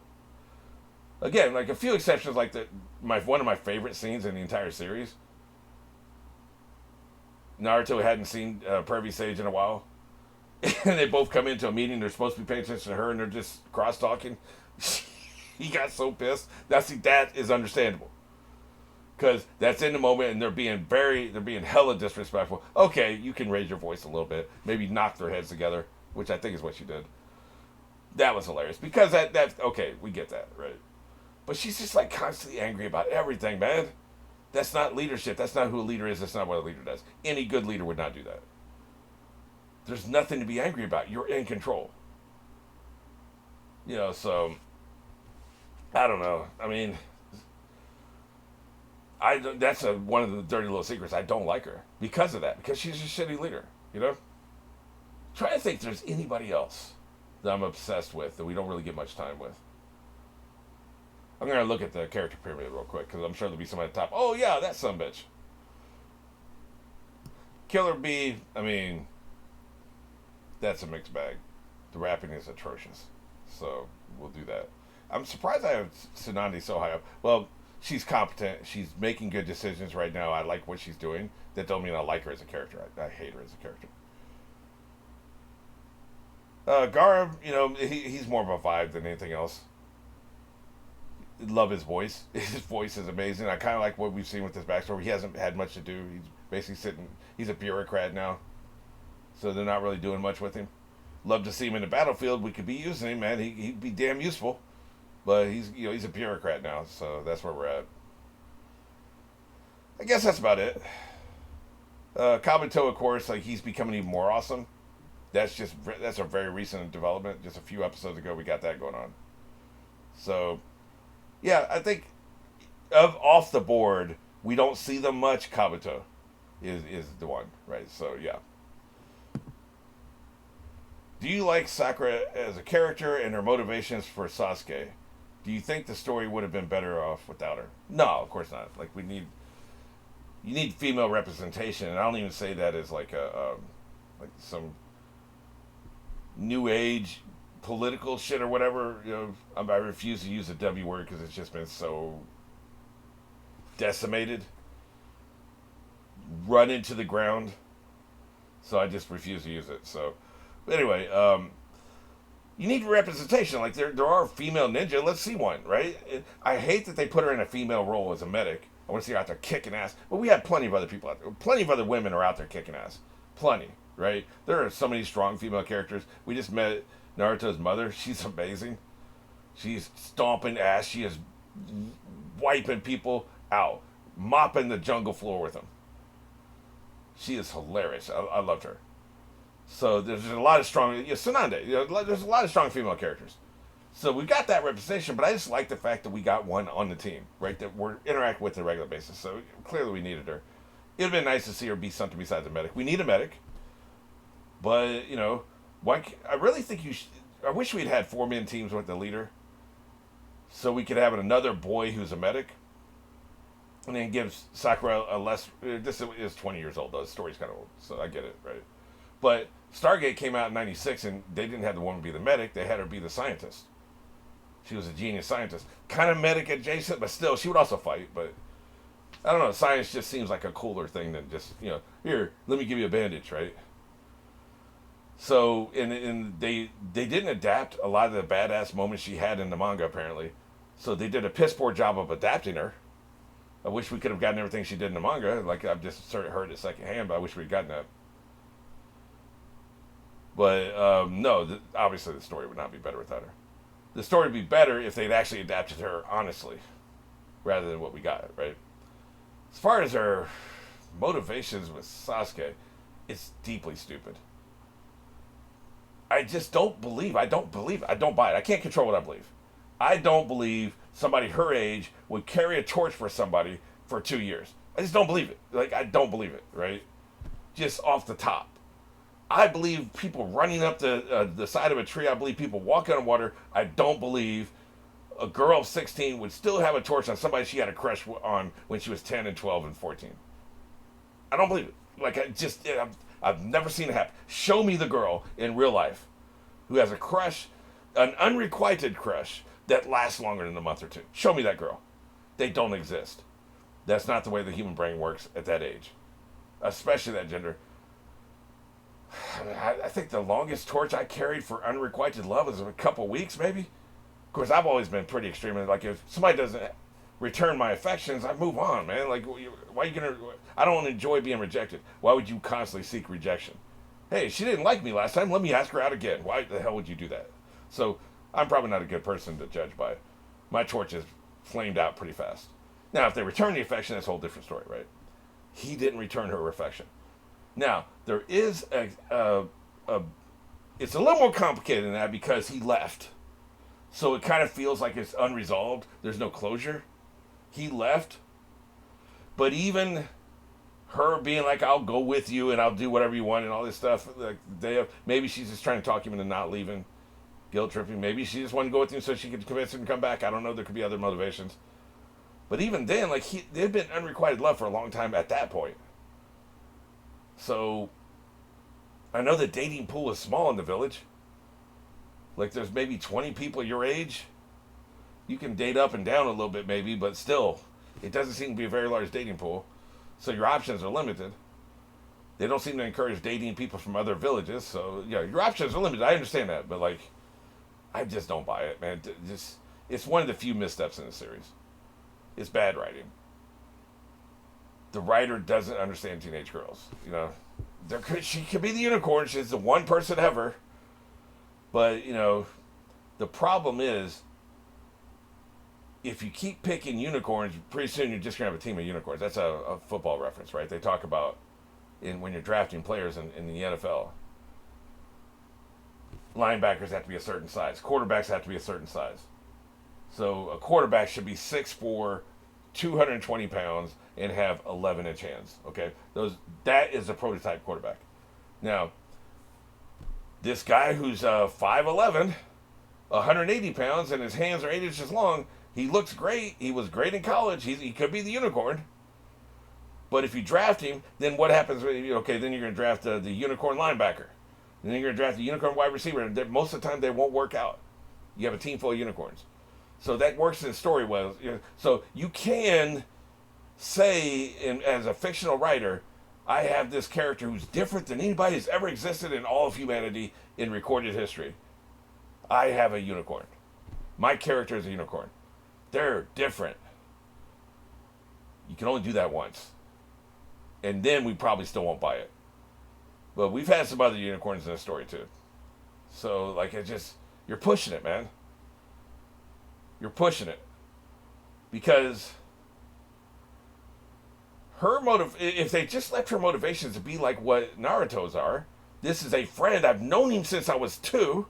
Again, like a few exceptions, like one of my favorite scenes in the entire series. Naruto hadn't seen Pervy Sage in a while, and they both come into a meeting. They're supposed to be paying attention to her, and they're just cross talking. He got so pissed. That is understandable, because that's in the moment, and they're being hella disrespectful. Okay, you can raise your voice a little bit, maybe knock their heads together, which I think is what she did. That was hilarious, because that's okay. We get that, right? But she's just like constantly angry about everything, man. That's not leadership. That's not who a leader is. That's not what a leader does. Any good leader would not do that. There's nothing to be angry about. You're in control. So I don't know. I mean, that's one of the dirty little secrets. I don't like her because of that. Because she's a shitty leader. Try to think if there's anybody else that I'm obsessed with that we don't really get much time with. I'm going to look at the character pyramid real quick, because I'm sure there'll be somebody at the top. Oh, yeah, that sumbitch. Killer Bee, I mean, that's a mixed bag. The rapping is atrocious. So, we'll do that. I'm surprised I have Tsunade so high up. Well, she's competent. She's making good decisions right now. I like what she's doing. That don't mean I like her as a character. I hate her as a character. Garb, he's more of a vibe than anything else. Love his voice. His voice is amazing. I kind of like what we've seen with his backstory. He hasn't had much to do. He's basically sitting. He's a bureaucrat now, so they're not really doing much with him. Love to see him in the battlefield. We could be using him, man. He'd be damn useful, but he's a bureaucrat now, so that's where we're at. I guess that's about it. Kabuto, of course, like he's becoming even more awesome. That's a very recent development. Just a few episodes ago, we got that going on. So. Yeah, I think off the board, we don't see them much. Kabuto is the one, right? So, yeah. Do you like Sakura as a character and her motivations for Sasuke? Do you think the story would have been better off without her? No, of course not. Like, you need female representation, and I don't even say that as like like some new age political shit or whatever. I refuse to use the W word because it's just been so decimated, run into the ground. So I just refuse to use it. So, but anyway, you need representation. Like there are female ninja. Let's see one, right? I hate that they put her in a female role as a medic. I want to see her out there kicking ass. But we have plenty of other people out there. Plenty of other women are out there kicking ass. Plenty, right? There are so many strong female characters. We just met Naruto's mother. She's amazing. She's stomping ass. She is wiping people out, mopping the jungle floor with them. She is hilarious. I loved her. So there's a lot of strong. Tsunade. There's a lot of strong female characters. So we got that representation, but I just like the fact that we got one on the team, right? That we're interacting with on a regular basis. So clearly we needed her. It'd been nice to see her be something besides a medic. We need a medic, but I really think I wish we'd had 4-man teams with the leader, so we could have another boy who's a medic, and then gives Sakura a less. This is 20 years old though. The story's kind of old, so I get it, right? But Stargate came out in '96, and they didn't have the woman be the medic. They had her be the scientist. She was a genius scientist, kind of medic adjacent, but still, she would also fight. But I don't know. Science just seems like a cooler thing than just here. Let me give you a bandage, right? So, and they didn't adapt a lot of the badass moments she had in the manga, apparently. So they did a piss poor job of adapting her. I wish we could have gotten everything she did in the manga. Like, I've just sort of heard it secondhand, but I wish we'd gotten that. But, no, obviously the story would not be better without her. The story would be better if they'd actually adapted her honestly, rather than what we got, right? As far as her motivations with Sasuke, it's deeply stupid. I just don't believe. I don't buy it. I can't control what I believe. I don't believe somebody her age would carry a torch for somebody for 2 years. I just don't believe it. Like, I don't believe it, right? Just off the top. I believe people running up the side of a tree. I believe people walking on water. I don't believe a girl of 16 would still have a torch on somebody she had a crush on when she was 10 and 12 and 14. I don't believe it. Like, I've never seen it happen. Show me the girl in real life who has a crush An unrequited crush that lasts longer than a month or two. Show me that girl. They don't exist. That's not the way the human brain works at that age, especially that gender. I think the longest torch I carried for unrequited love was a couple weeks, maybe. Of course, I've always been pretty extreme. Like, if somebody doesn't return my affections, I move on, man. Like, why are you gonna? I don't enjoy being rejected. Why would you constantly seek rejection? Hey, she didn't like me last time. Let me ask her out again. Why the hell would you do that? So I'm probably not a good person to judge by. My torch is flamed out pretty fast. Now, if they return the affection, that's a whole different story, right? He didn't return her affection. Now, there is it's a little more complicated than that because he left. So it kind of feels like it's unresolved. There's no closure. He left. But even her being like, I'll go with you and I'll do whatever you want and all this stuff, like maybe she's just trying to talk him into not leaving, guilt tripping. Maybe she just wanted to go with him so she could convince him to come back. I don't know. There could be other motivations. But even then, like, they'd been unrequited love for a long time at that point. So I know the dating pool is small in the village. Like, there's maybe 20 people your age. You can date up and down a little bit maybe, but still, it doesn't seem to be a very large dating pool. So your options are limited. They don't seem to encourage dating people from other villages. So, yeah, your options are limited. I understand that. But, like, I just don't buy it, man. It's one of the few missteps in the series. It's bad writing. The writer doesn't understand teenage girls. You know, she could be the unicorn. She's the one person ever. But, you know, the problem is, if you keep picking unicorns, pretty soon you're just going to have a team of unicorns. That's a football reference, right? They talk about when you're drafting players in the NFL. Linebackers have to be a certain size. Quarterbacks have to be a certain size. So a quarterback should be 6'4", 220 pounds, and have 11-inch hands. Okay, that is a prototype quarterback. Now, this guy who's 5'11", 180 pounds, and his hands are 8 inches long, he looks great. He was great in college. He could be the unicorn. But if you draft him, then what happens? Okay, then you're going to draft the unicorn linebacker. And then you're going to draft the unicorn wide receiver. Most of the time, they won't work out. You have a team full of unicorns. So that works in story well. So you can say, as a fictional writer, I have this character who's different than anybody who's ever existed in all of humanity in recorded history. I have a unicorn. My character is a unicorn. They're different. You can only do that once. And then we probably still won't buy it. But we've had some other unicorns in the story too. So, like, you're pushing it, man. You're pushing it. Because if they just left her motivations to be like what Naruto's are, this is a friend. I've known him since I was 2.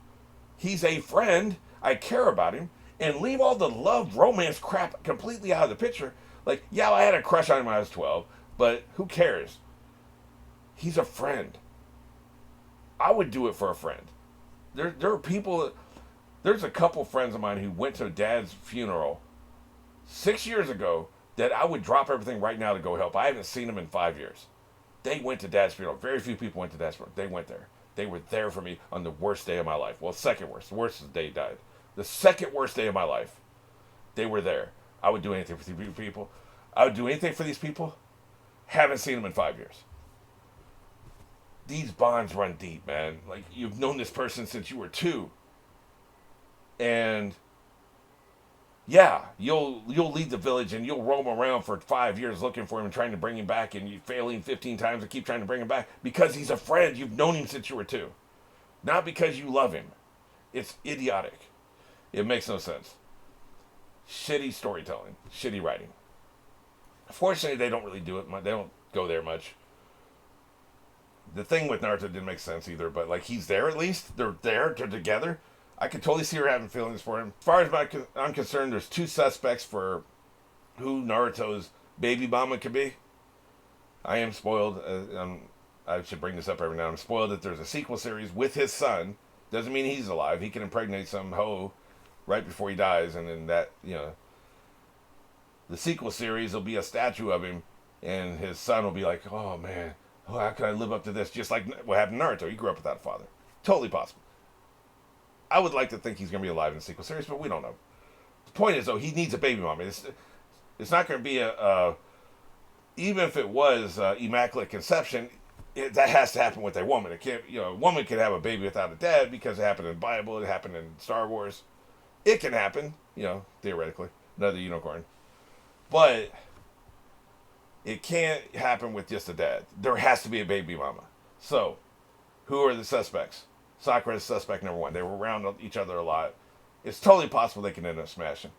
He's a friend. I care about him. And leave all the love, romance crap completely out of the picture. Like, yeah, I had a crush on him when I was 12, but who cares? He's a friend. I would do it for a friend. There are people, there's a couple friends of mine who went to Dad's funeral 6 years ago that I would drop everything right now to go help. I haven't seen them in 5 years. They went to Dad's funeral. Very few people went to Dad's funeral. They went there. They were there for me on the worst day of my life. Well, second worst. The worst is the day he died. The second worst day of my life. They were there. I would do anything for these people. I would do anything for these people. Haven't seen them in 5 years. These bonds run deep, man. Like, you've known this person since you were 2. And yeah, you'll leave the village and you'll roam around for 5 years looking for him and trying to bring him back, and you failing 15 times and keep trying to bring him back because he's a friend. You've known him since you were 2. Not because you love him. It's idiotic. It makes no sense. Shitty storytelling. Shitty writing. Fortunately, they don't really do it much. They don't go there much. The thing with Naruto didn't make sense either, but, like, he's there at least. They're there. They're together. I could totally see her having feelings for him. As far as I'm concerned, there's 2 suspects for who Naruto's baby mama could be. I am spoiled. I should bring this up every now and then. I'm spoiled that there's a sequel series with his son. Doesn't mean he's alive. He can impregnate some hoe right before he dies, and then that, the sequel series will be a statue of him, and his son will be like, oh man, how can I live up to this? Just like what happened to Naruto. He grew up without a father. Totally possible. I would like to think he's going to be alive in the sequel series, but we don't know. The point is, though, he needs a baby mama. It's not going to be even if it was immaculate conception, that has to happen with a woman. It can't, a woman can have a baby without a dad because it happened in the Bible, it happened in Star Wars. It can happen, theoretically. Another unicorn. But it can't happen with just a dad. There has to be a baby mama. So, who are the suspects? Sakura is suspect number one. They were around each other a lot. It's totally possible they can end up smashing.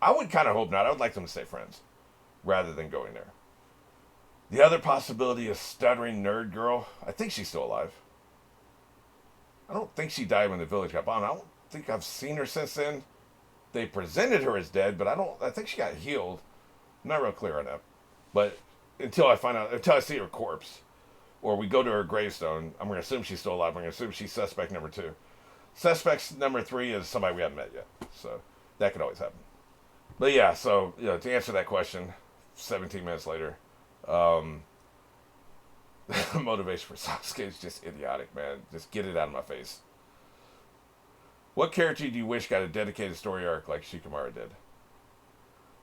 I would kind of hope not. I would like them to stay friends rather than going there. The other possibility is stuttering nerd girl. I think she's still alive. I don't think she died when the village got bombed. I don't think I've seen her since then. They presented her as dead, but I think she got healed. I'm not real clear on that. But until I see her corpse, or we go to her gravestone, I'm going to assume she's still alive. I'm going to assume she's suspect number 2. Suspect number 3 is somebody we haven't met yet. So that could always happen. But yeah, so to answer that question, 17 minutes later, motivation for Sasuke is just idiotic, man. Just get it out of my face. What character do you wish got a dedicated story arc like Shikamaru did?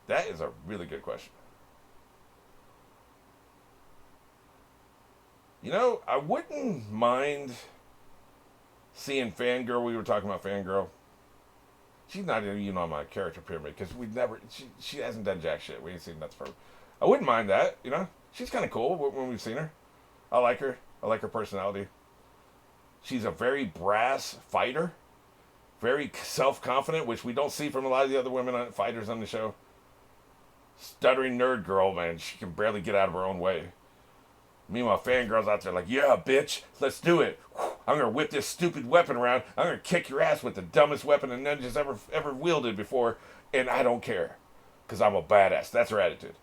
That is a really good question. I wouldn't mind seeing Fangirl. We were talking about Fangirl. She's not even on my character pyramid because she hasn't done jack shit. We ain't seen nothing from her. I wouldn't mind that, She's kind of cool when we've seen her. I like her. I like her personality. She's a very brass fighter. Very self-confident, which we don't see from a lot of the other fighters on the show. Stuttering nerd girl, man. She can barely get out of her own way. Meanwhile, Fangirl's out there like, yeah, bitch, let's do it. I'm going to whip this stupid weapon around. I'm going to kick your ass with the dumbest weapon a ninja's ever wielded before, and I don't care. Because I'm a badass. That's her attitude.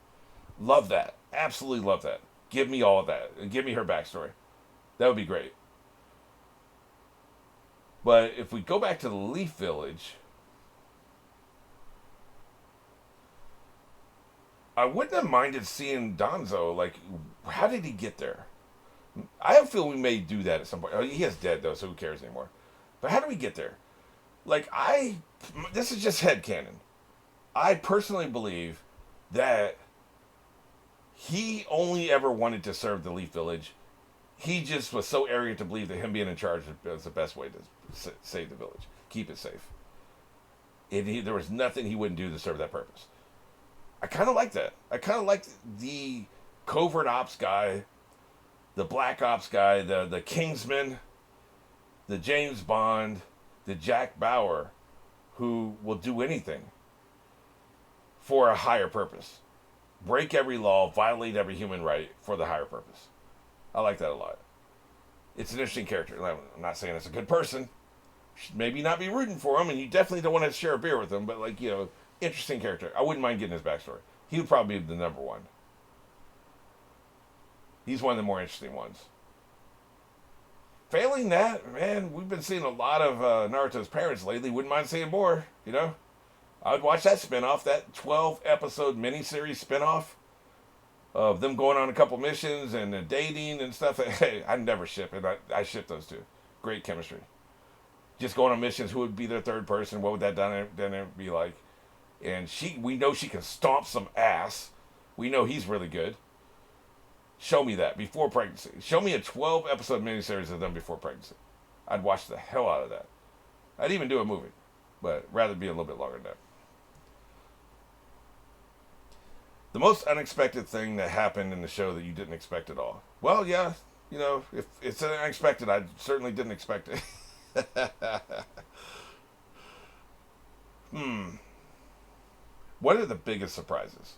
Love that. Absolutely love that. Give me all of that. And give me her backstory. That would be great. But if we go back to the Leaf Village, I wouldn't have minded seeing Danzo. Like, how did he get there? I have a feeling we may do that at some point. He is dead, though, so who cares anymore? But how do we get there? Like, this is just headcanon. I personally believe that he only ever wanted to serve the Leaf Village. He just was so arrogant to believe that him being in charge was the best way to save the village. Keep it safe. There was nothing he wouldn't do to serve that purpose. I kind of like that. I kind of like the covert ops guy, the black ops guy, the Kingsman, the James Bond, the Jack Bauer, who will do anything for a higher purpose. Break every law, violate every human right for the higher purpose. I like that a lot. It's an interesting character. I'm not saying it's a good person. Should maybe not be rooting for him, and you definitely don't want to share a beer with him, but interesting character. I wouldn't mind getting his backstory. He would probably be the number one. He's one of the more interesting ones. Failing that, man, we've been seeing a lot of Naruto's parents lately. Wouldn't mind seeing more, I would watch that spinoff, that 12-episode miniseries spinoff of them going on a couple missions and dating and stuff. Hey, I never ship it. I ship those two. Great chemistry. Just going on missions, who would be their third person? What would that dynamic be like? And we know she can stomp some ass. We know he's really good. Show me that before pregnancy. Show me a 12-episode miniseries of them before pregnancy. I'd watch the hell out of that. I'd even do a movie, but rather be a little bit longer than that. The most unexpected thing that happened in the show that you didn't expect at all. Well, yeah, if it's unexpected, I certainly didn't expect it. What are the biggest surprises?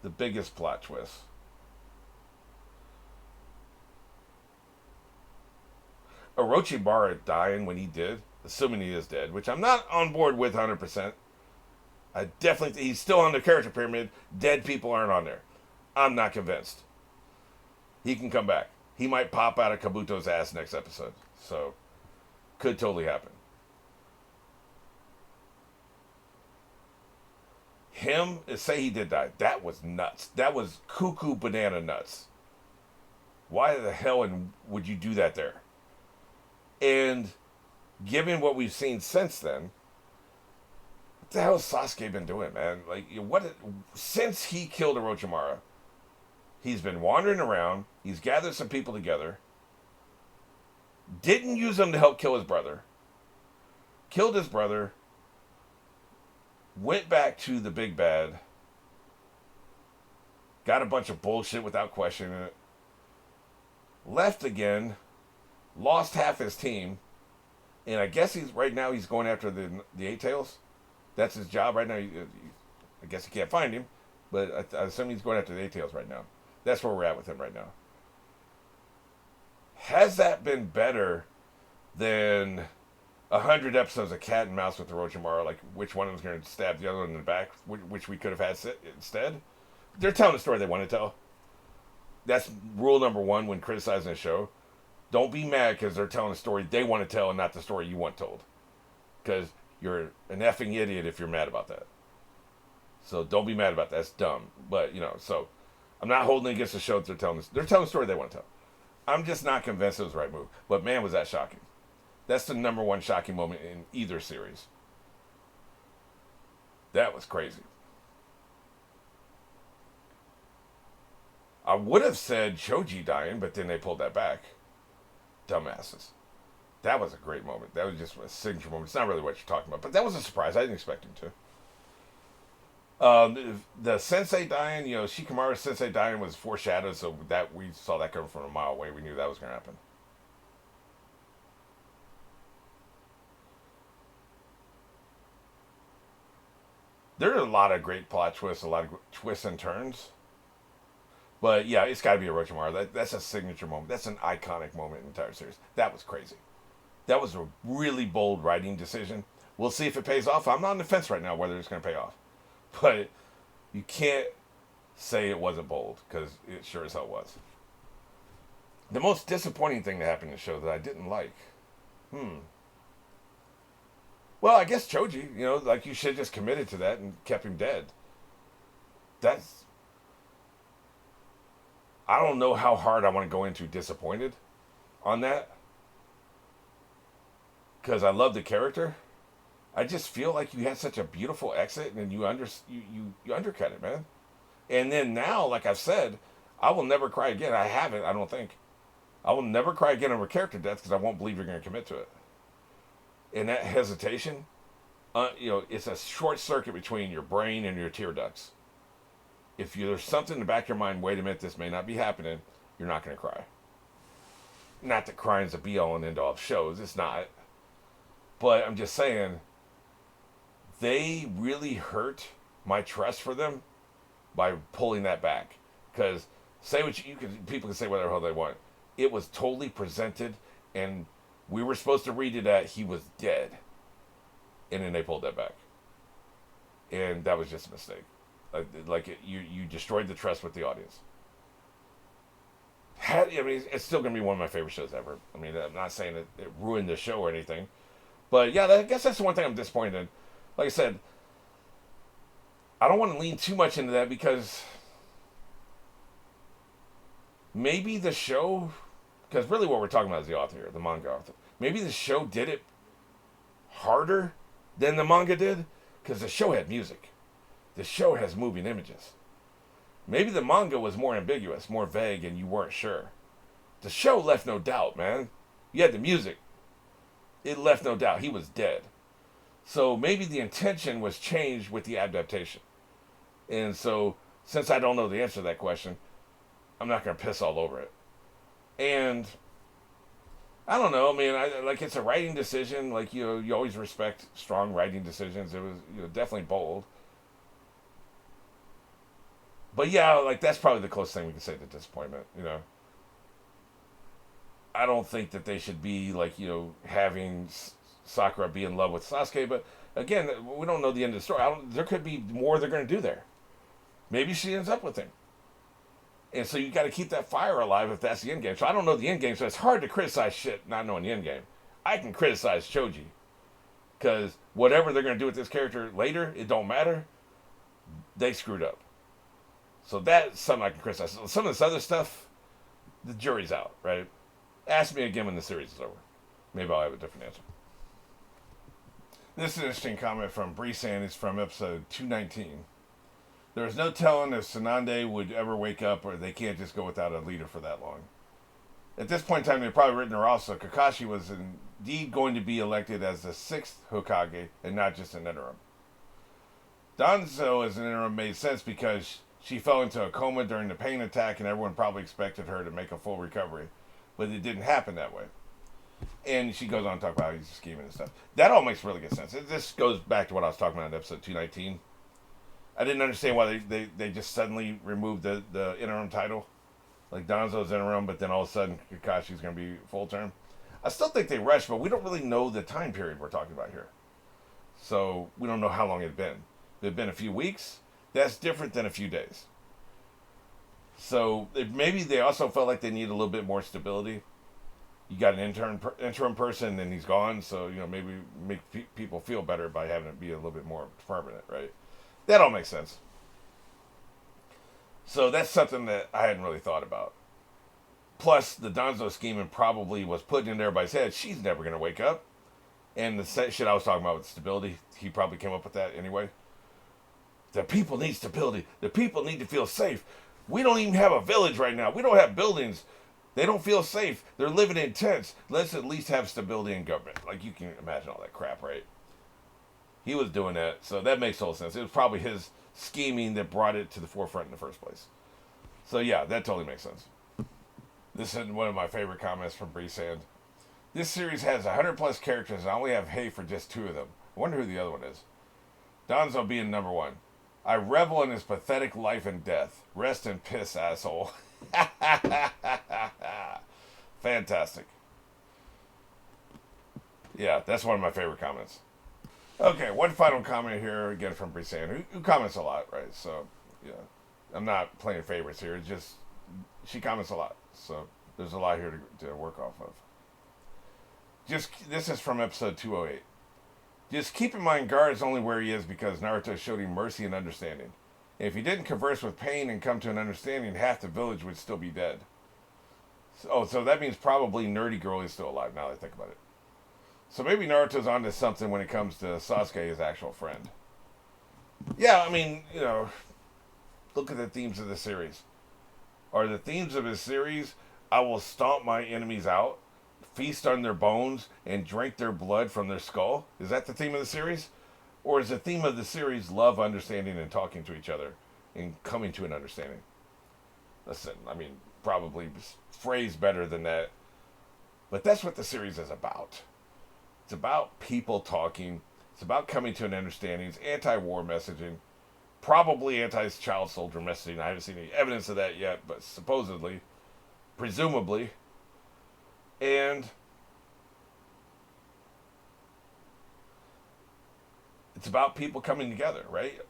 The biggest plot twists? Orochimaru dying when he did, assuming he is dead, which I'm not on board with 100%. I definitely think he's still on the character pyramid. Dead people aren't on there. I'm not convinced. He can come back. He might pop out of Kabuto's ass next episode. So, could totally happen. Say he did die. That was nuts. That was cuckoo banana nuts. Why the hell would you do that there? And given what we've seen since then, what the hell has Sasuke been doing, man? Like, since he killed Orochimaru, he's been wandering around. He's gathered some people together. Didn't use them to help kill his brother. Killed his brother. Went back to the big bad. Got a bunch of bullshit without questioning it. Left again. Lost half his team. And I guess he's going after the Eight Tails. That's his job right now. I guess he can't find him. But I assume he's going after the Eight Tails right now. That's where we're at with him right now. Has that been better than 100 episodes of cat and mouse with Orochimaru? Like, which one of them's going to stab the other one in the back, which we could have had instead? They're telling the story they want to tell. That's rule number one when criticizing a show. Don't be mad because they're telling a story they want to tell and not the story you want told. Because you're an effing idiot if you're mad about that. So don't be mad about that. That's dumb. But, so I'm not holding it against the show that they're telling the story they want to tell. I'm just not convinced it was the right move. But man, was that shocking. That's the number one shocking moment in either series. That was crazy. I would have said Choji dying, but then they pulled that back. Dumbasses. That was a great moment. That was just a signature moment. It's not really what you're talking about, but that was a surprise. I didn't expect him to. The sensei dying, Shikamaru's sensei dying was foreshadowed, so that we saw that coming from a mile away. We knew that was going to happen. There are a lot of great plot twists, a lot of twists and turns. But yeah, it's got to be Orochimaru. That's a signature moment. That's an iconic moment in the entire series. That was crazy. That was a really bold writing decision. We'll see if it pays off. I'm not on the fence right now whether it's going to pay off. But you can't say it wasn't bold, because it sure as hell was. The most disappointing thing that happened in the show that I didn't like. Well, I guess Choji, like you should have just committed to that and kept him dead. I don't know how hard I want to go into disappointed on that. Because I love the character. I just feel like you had such a beautiful exit and you undercut it, man. And then now, like I've said, I will never cry again. I haven't, I don't think. I will never cry again over character death because I won't believe you're going to commit to it. And that hesitation, it's a short circuit between your brain and your tear ducts. If there's something in the back of your mind, wait a minute, this may not be happening, you're not going to cry. Not that crying's a be-all and end-all of shows. It's not. But I'm just saying, they really hurt my trust for them by pulling that back. Because people can say whatever the hell they want. It was totally presented, and we were supposed to read it at he was dead. And then they pulled that back. And that was just a mistake. You destroyed the trust with the audience. It's still going to be one of my favorite shows ever. I mean, I'm not saying it ruined the show or anything. But yeah, I guess that's the one thing I'm disappointed in. Like I said, I don't want to lean too much into that because maybe the show, because really what we're talking about is the author here, the manga author. Maybe the show did it harder than the manga did because the show had music. The show has moving images. Maybe the manga was more ambiguous, more vague, and you weren't sure. The show left no doubt, man. You had the music. It left no doubt. He was dead. So maybe the intention was changed with the adaptation. And so, since I don't know the answer to that question, I'm not going to piss all over it. And I don't know. I mean, it's a writing decision. You always respect strong writing decisions. It was definitely bold. But yeah, that's probably the closest thing we can say to disappointment, I don't think that they should be, having Sakura be in love with Sasuke, but again, we don't know the end of the story. There could be more they're going to do there. Maybe she ends up with him. And so you got to keep that fire alive if that's the end game. So I don't know the end game, so it's hard to criticize shit not knowing the end game. I can criticize Choji, because whatever they're going to do with this character later, it don't matter. They screwed up. So that's something I can criticize. Some of this other stuff, the jury's out, right? Ask me again when the series is over. Maybe I'll have a different answer. This is an interesting comment from Brisan. It's from episode 219. There is no telling if Sanande would ever wake up, or they can't just go without a leader for that long. At this point in time, they've probably written her also. Kakashi was indeed going to be elected as the 6th Hokage and not just an interim. Danzo as an interim made sense because she fell into a coma during the pain attack and everyone probably expected her to make a full recovery. But it didn't happen that way. And she goes on to talk about how he's scheming and stuff. That all makes really good sense. This goes back to what I was talking about in episode 219. I didn't understand why they just suddenly removed the interim title. Like Danzo's interim, but then all of a sudden Kakashi's going to be full term. I still think they rushed, but we don't really know the time period we're talking about here. So we don't know how long it'd been. If it'd been a few weeks, that's different than a few days. So maybe they also felt like they needed a little bit more stability. You got an interim person and he's gone, so maybe make people feel better by having it be a little bit more permanent, right? That all makes sense. So that's something that I hadn't really thought about. Plus, the Danzo scheming probably was put in everybody's head. She's never going to wake up. And the shit I was talking about with stability, he probably came up with that anyway. The people need stability. The people need to feel safe. We don't even have a village right now. We don't have buildings. They don't feel safe. They're living in tents. Let's at least have stability in government. Like, you can imagine all that crap, right? He was doing that, so that makes total sense. It was probably his scheming that brought it to the forefront in the first place. So yeah, that totally makes sense. This is one of my favorite comments from Brisan. This series has 100 plus characters and I only have hate for just 2 of them. I wonder who the other one is. Danzo being number 1. I revel in his pathetic life and death. Rest in piss, asshole. Fantastic. Yeah, that's one of my favorite comments. Okay, one final comment here, again from Brisan, who comments a lot, right? So, yeah, I'm not playing favorites here. It's just, she comments a lot. So, there's a lot here to work off of. This is from episode 208. Just keep in mind, Gar is only where he is because Naruto showed him mercy and understanding. If he didn't converse with pain and come to an understanding, half the village would still be dead. So that means probably Nerdy Girl is still alive, now that I think about it. So maybe Naruto's onto something when it comes to Sasuke, his actual friend. Yeah, I mean, look at the themes of the series. Are the themes of his series, I will stomp my enemies out, feast on their bones, and drink their blood from their skull? Is that the theme of the series? Or is the theme of the series love, understanding, and talking to each other, and coming to an understanding? Listen, I mean, probably phrased better than that. But that's what the series is about. It's about people talking. It's about coming to an understanding. It's anti-war messaging. Probably anti-child soldier messaging. I haven't seen any evidence of that yet, but supposedly, presumably. And it's about people coming together, right?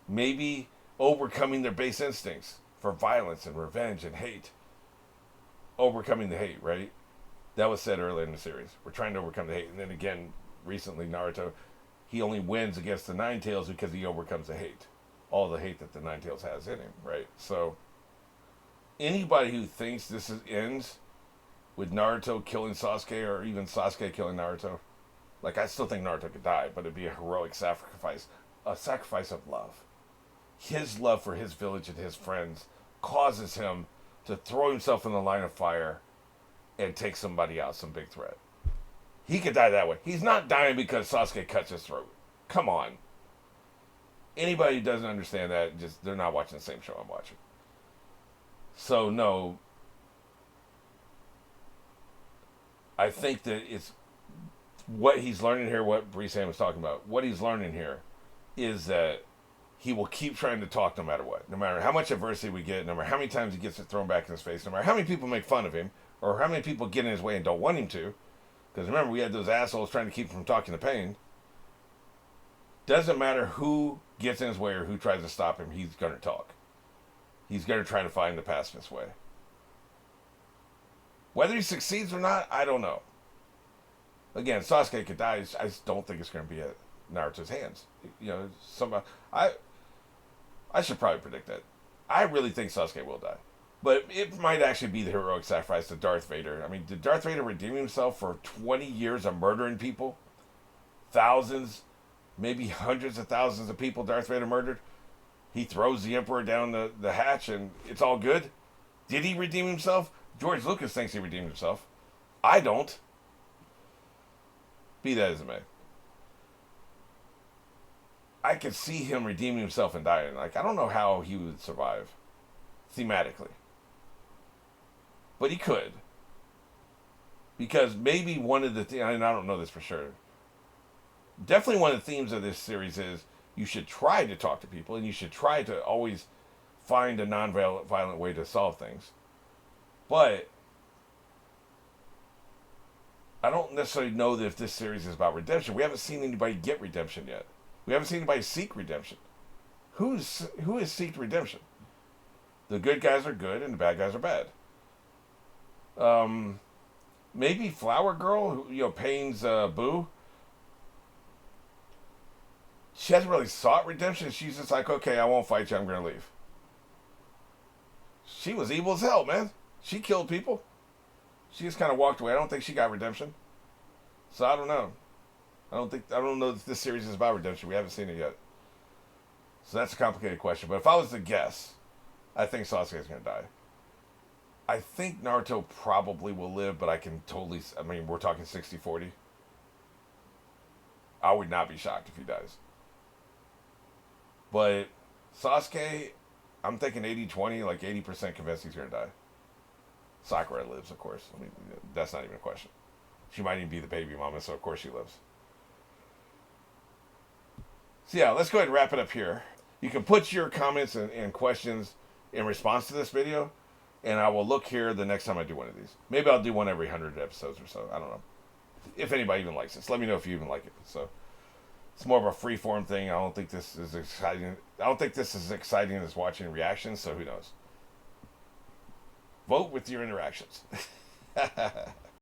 Maybe overcoming their base instincts for violence and revenge and hate. Overcoming the hate, right? That was said earlier in the series. We're trying to overcome the hate. And then again, recently, Naruto, he only wins against the Nine Tails because he overcomes the hate. All the hate that the Nine Tails has in him, right? So, anybody who thinks this ends with Naruto killing Sasuke or even Sasuke killing Naruto, like, I still think Naruto could die, but it'd be a heroic sacrifice. A sacrifice of love. His love for his village and his friends causes him to throw himself in the line of fire and take somebody out, some big threat. He could die that way. He's not dying because Sasuke cuts his throat. Come on. Anybody who doesn't understand that, they're not watching the same show I'm watching. So, no. I think that it's what he's learning here, what Brisan was talking about. What he's learning here is that he will keep trying to talk no matter what. No matter how much adversity we get, no matter how many times he gets it thrown back in his face, no matter how many people make fun of him, or how many people get in his way and don't want him to. Because remember, we had those assholes trying to keep him from talking to Pain. Doesn't matter who gets in his way or who tries to stop him, he's going to talk. He's going to try to find the pacifist way. Whether he succeeds or not, I don't know. Again, Sasuke could die. I just don't think it's going to be at Naruto's hands. Somebody. I should probably predict that. I really think Sasuke will die. But it might actually be the heroic sacrifice to Darth Vader. I mean, did Darth Vader redeem himself for 20 years of murdering people? thousands, maybe hundreds of thousands of people Darth Vader murdered. He throws the Emperor down the hatch and it's all good. Did he redeem himself? George Lucas thinks he redeemed himself. I don't. Be that as it may. I could see him redeeming himself and dying. Like, I don't know how he would survive thematically. But he could. Because maybe one of the things, and I don't know this for sure, definitely one of the themes of this series is you should try to talk to people and you should try to always find a non-violent way to solve things. But I don't necessarily know that if this series is about redemption. We haven't seen anybody get redemption yet. We haven't seen anybody seek redemption. Who has seeked redemption? The good guys are good and the bad guys are bad. Maybe Flower Girl, who, Payne's Boo. She hasn't really sought redemption. She's just like, okay, I won't fight you. I'm going to leave. She was evil as hell, man. She killed people. She just kind of walked away. I don't think she got redemption. So I don't know. I don't know if this series is about redemption. We haven't seen it yet. So that's a complicated question. But if I was to guess, I think Sasuke's going to die. I think Naruto probably will live, but we're talking 60-40. I would not be shocked if he dies. But Sasuke, I'm thinking 80-20, like 80% convinced he's going to die. Sakura lives, of course. That's not even a question. She might even be the baby mama, so of course she lives. So yeah, let's go ahead and wrap it up here. You can put your comments and questions in response to this video, and I will look here the next time I do one of these. Maybe I'll do one every 100 episodes or so. I don't know. If anybody even likes this, let me know if you even like it. So it's more of a free-form thing. I don't think this is exciting. I don't think this is as exciting as watching reactions, so who knows? Vote with your interactions.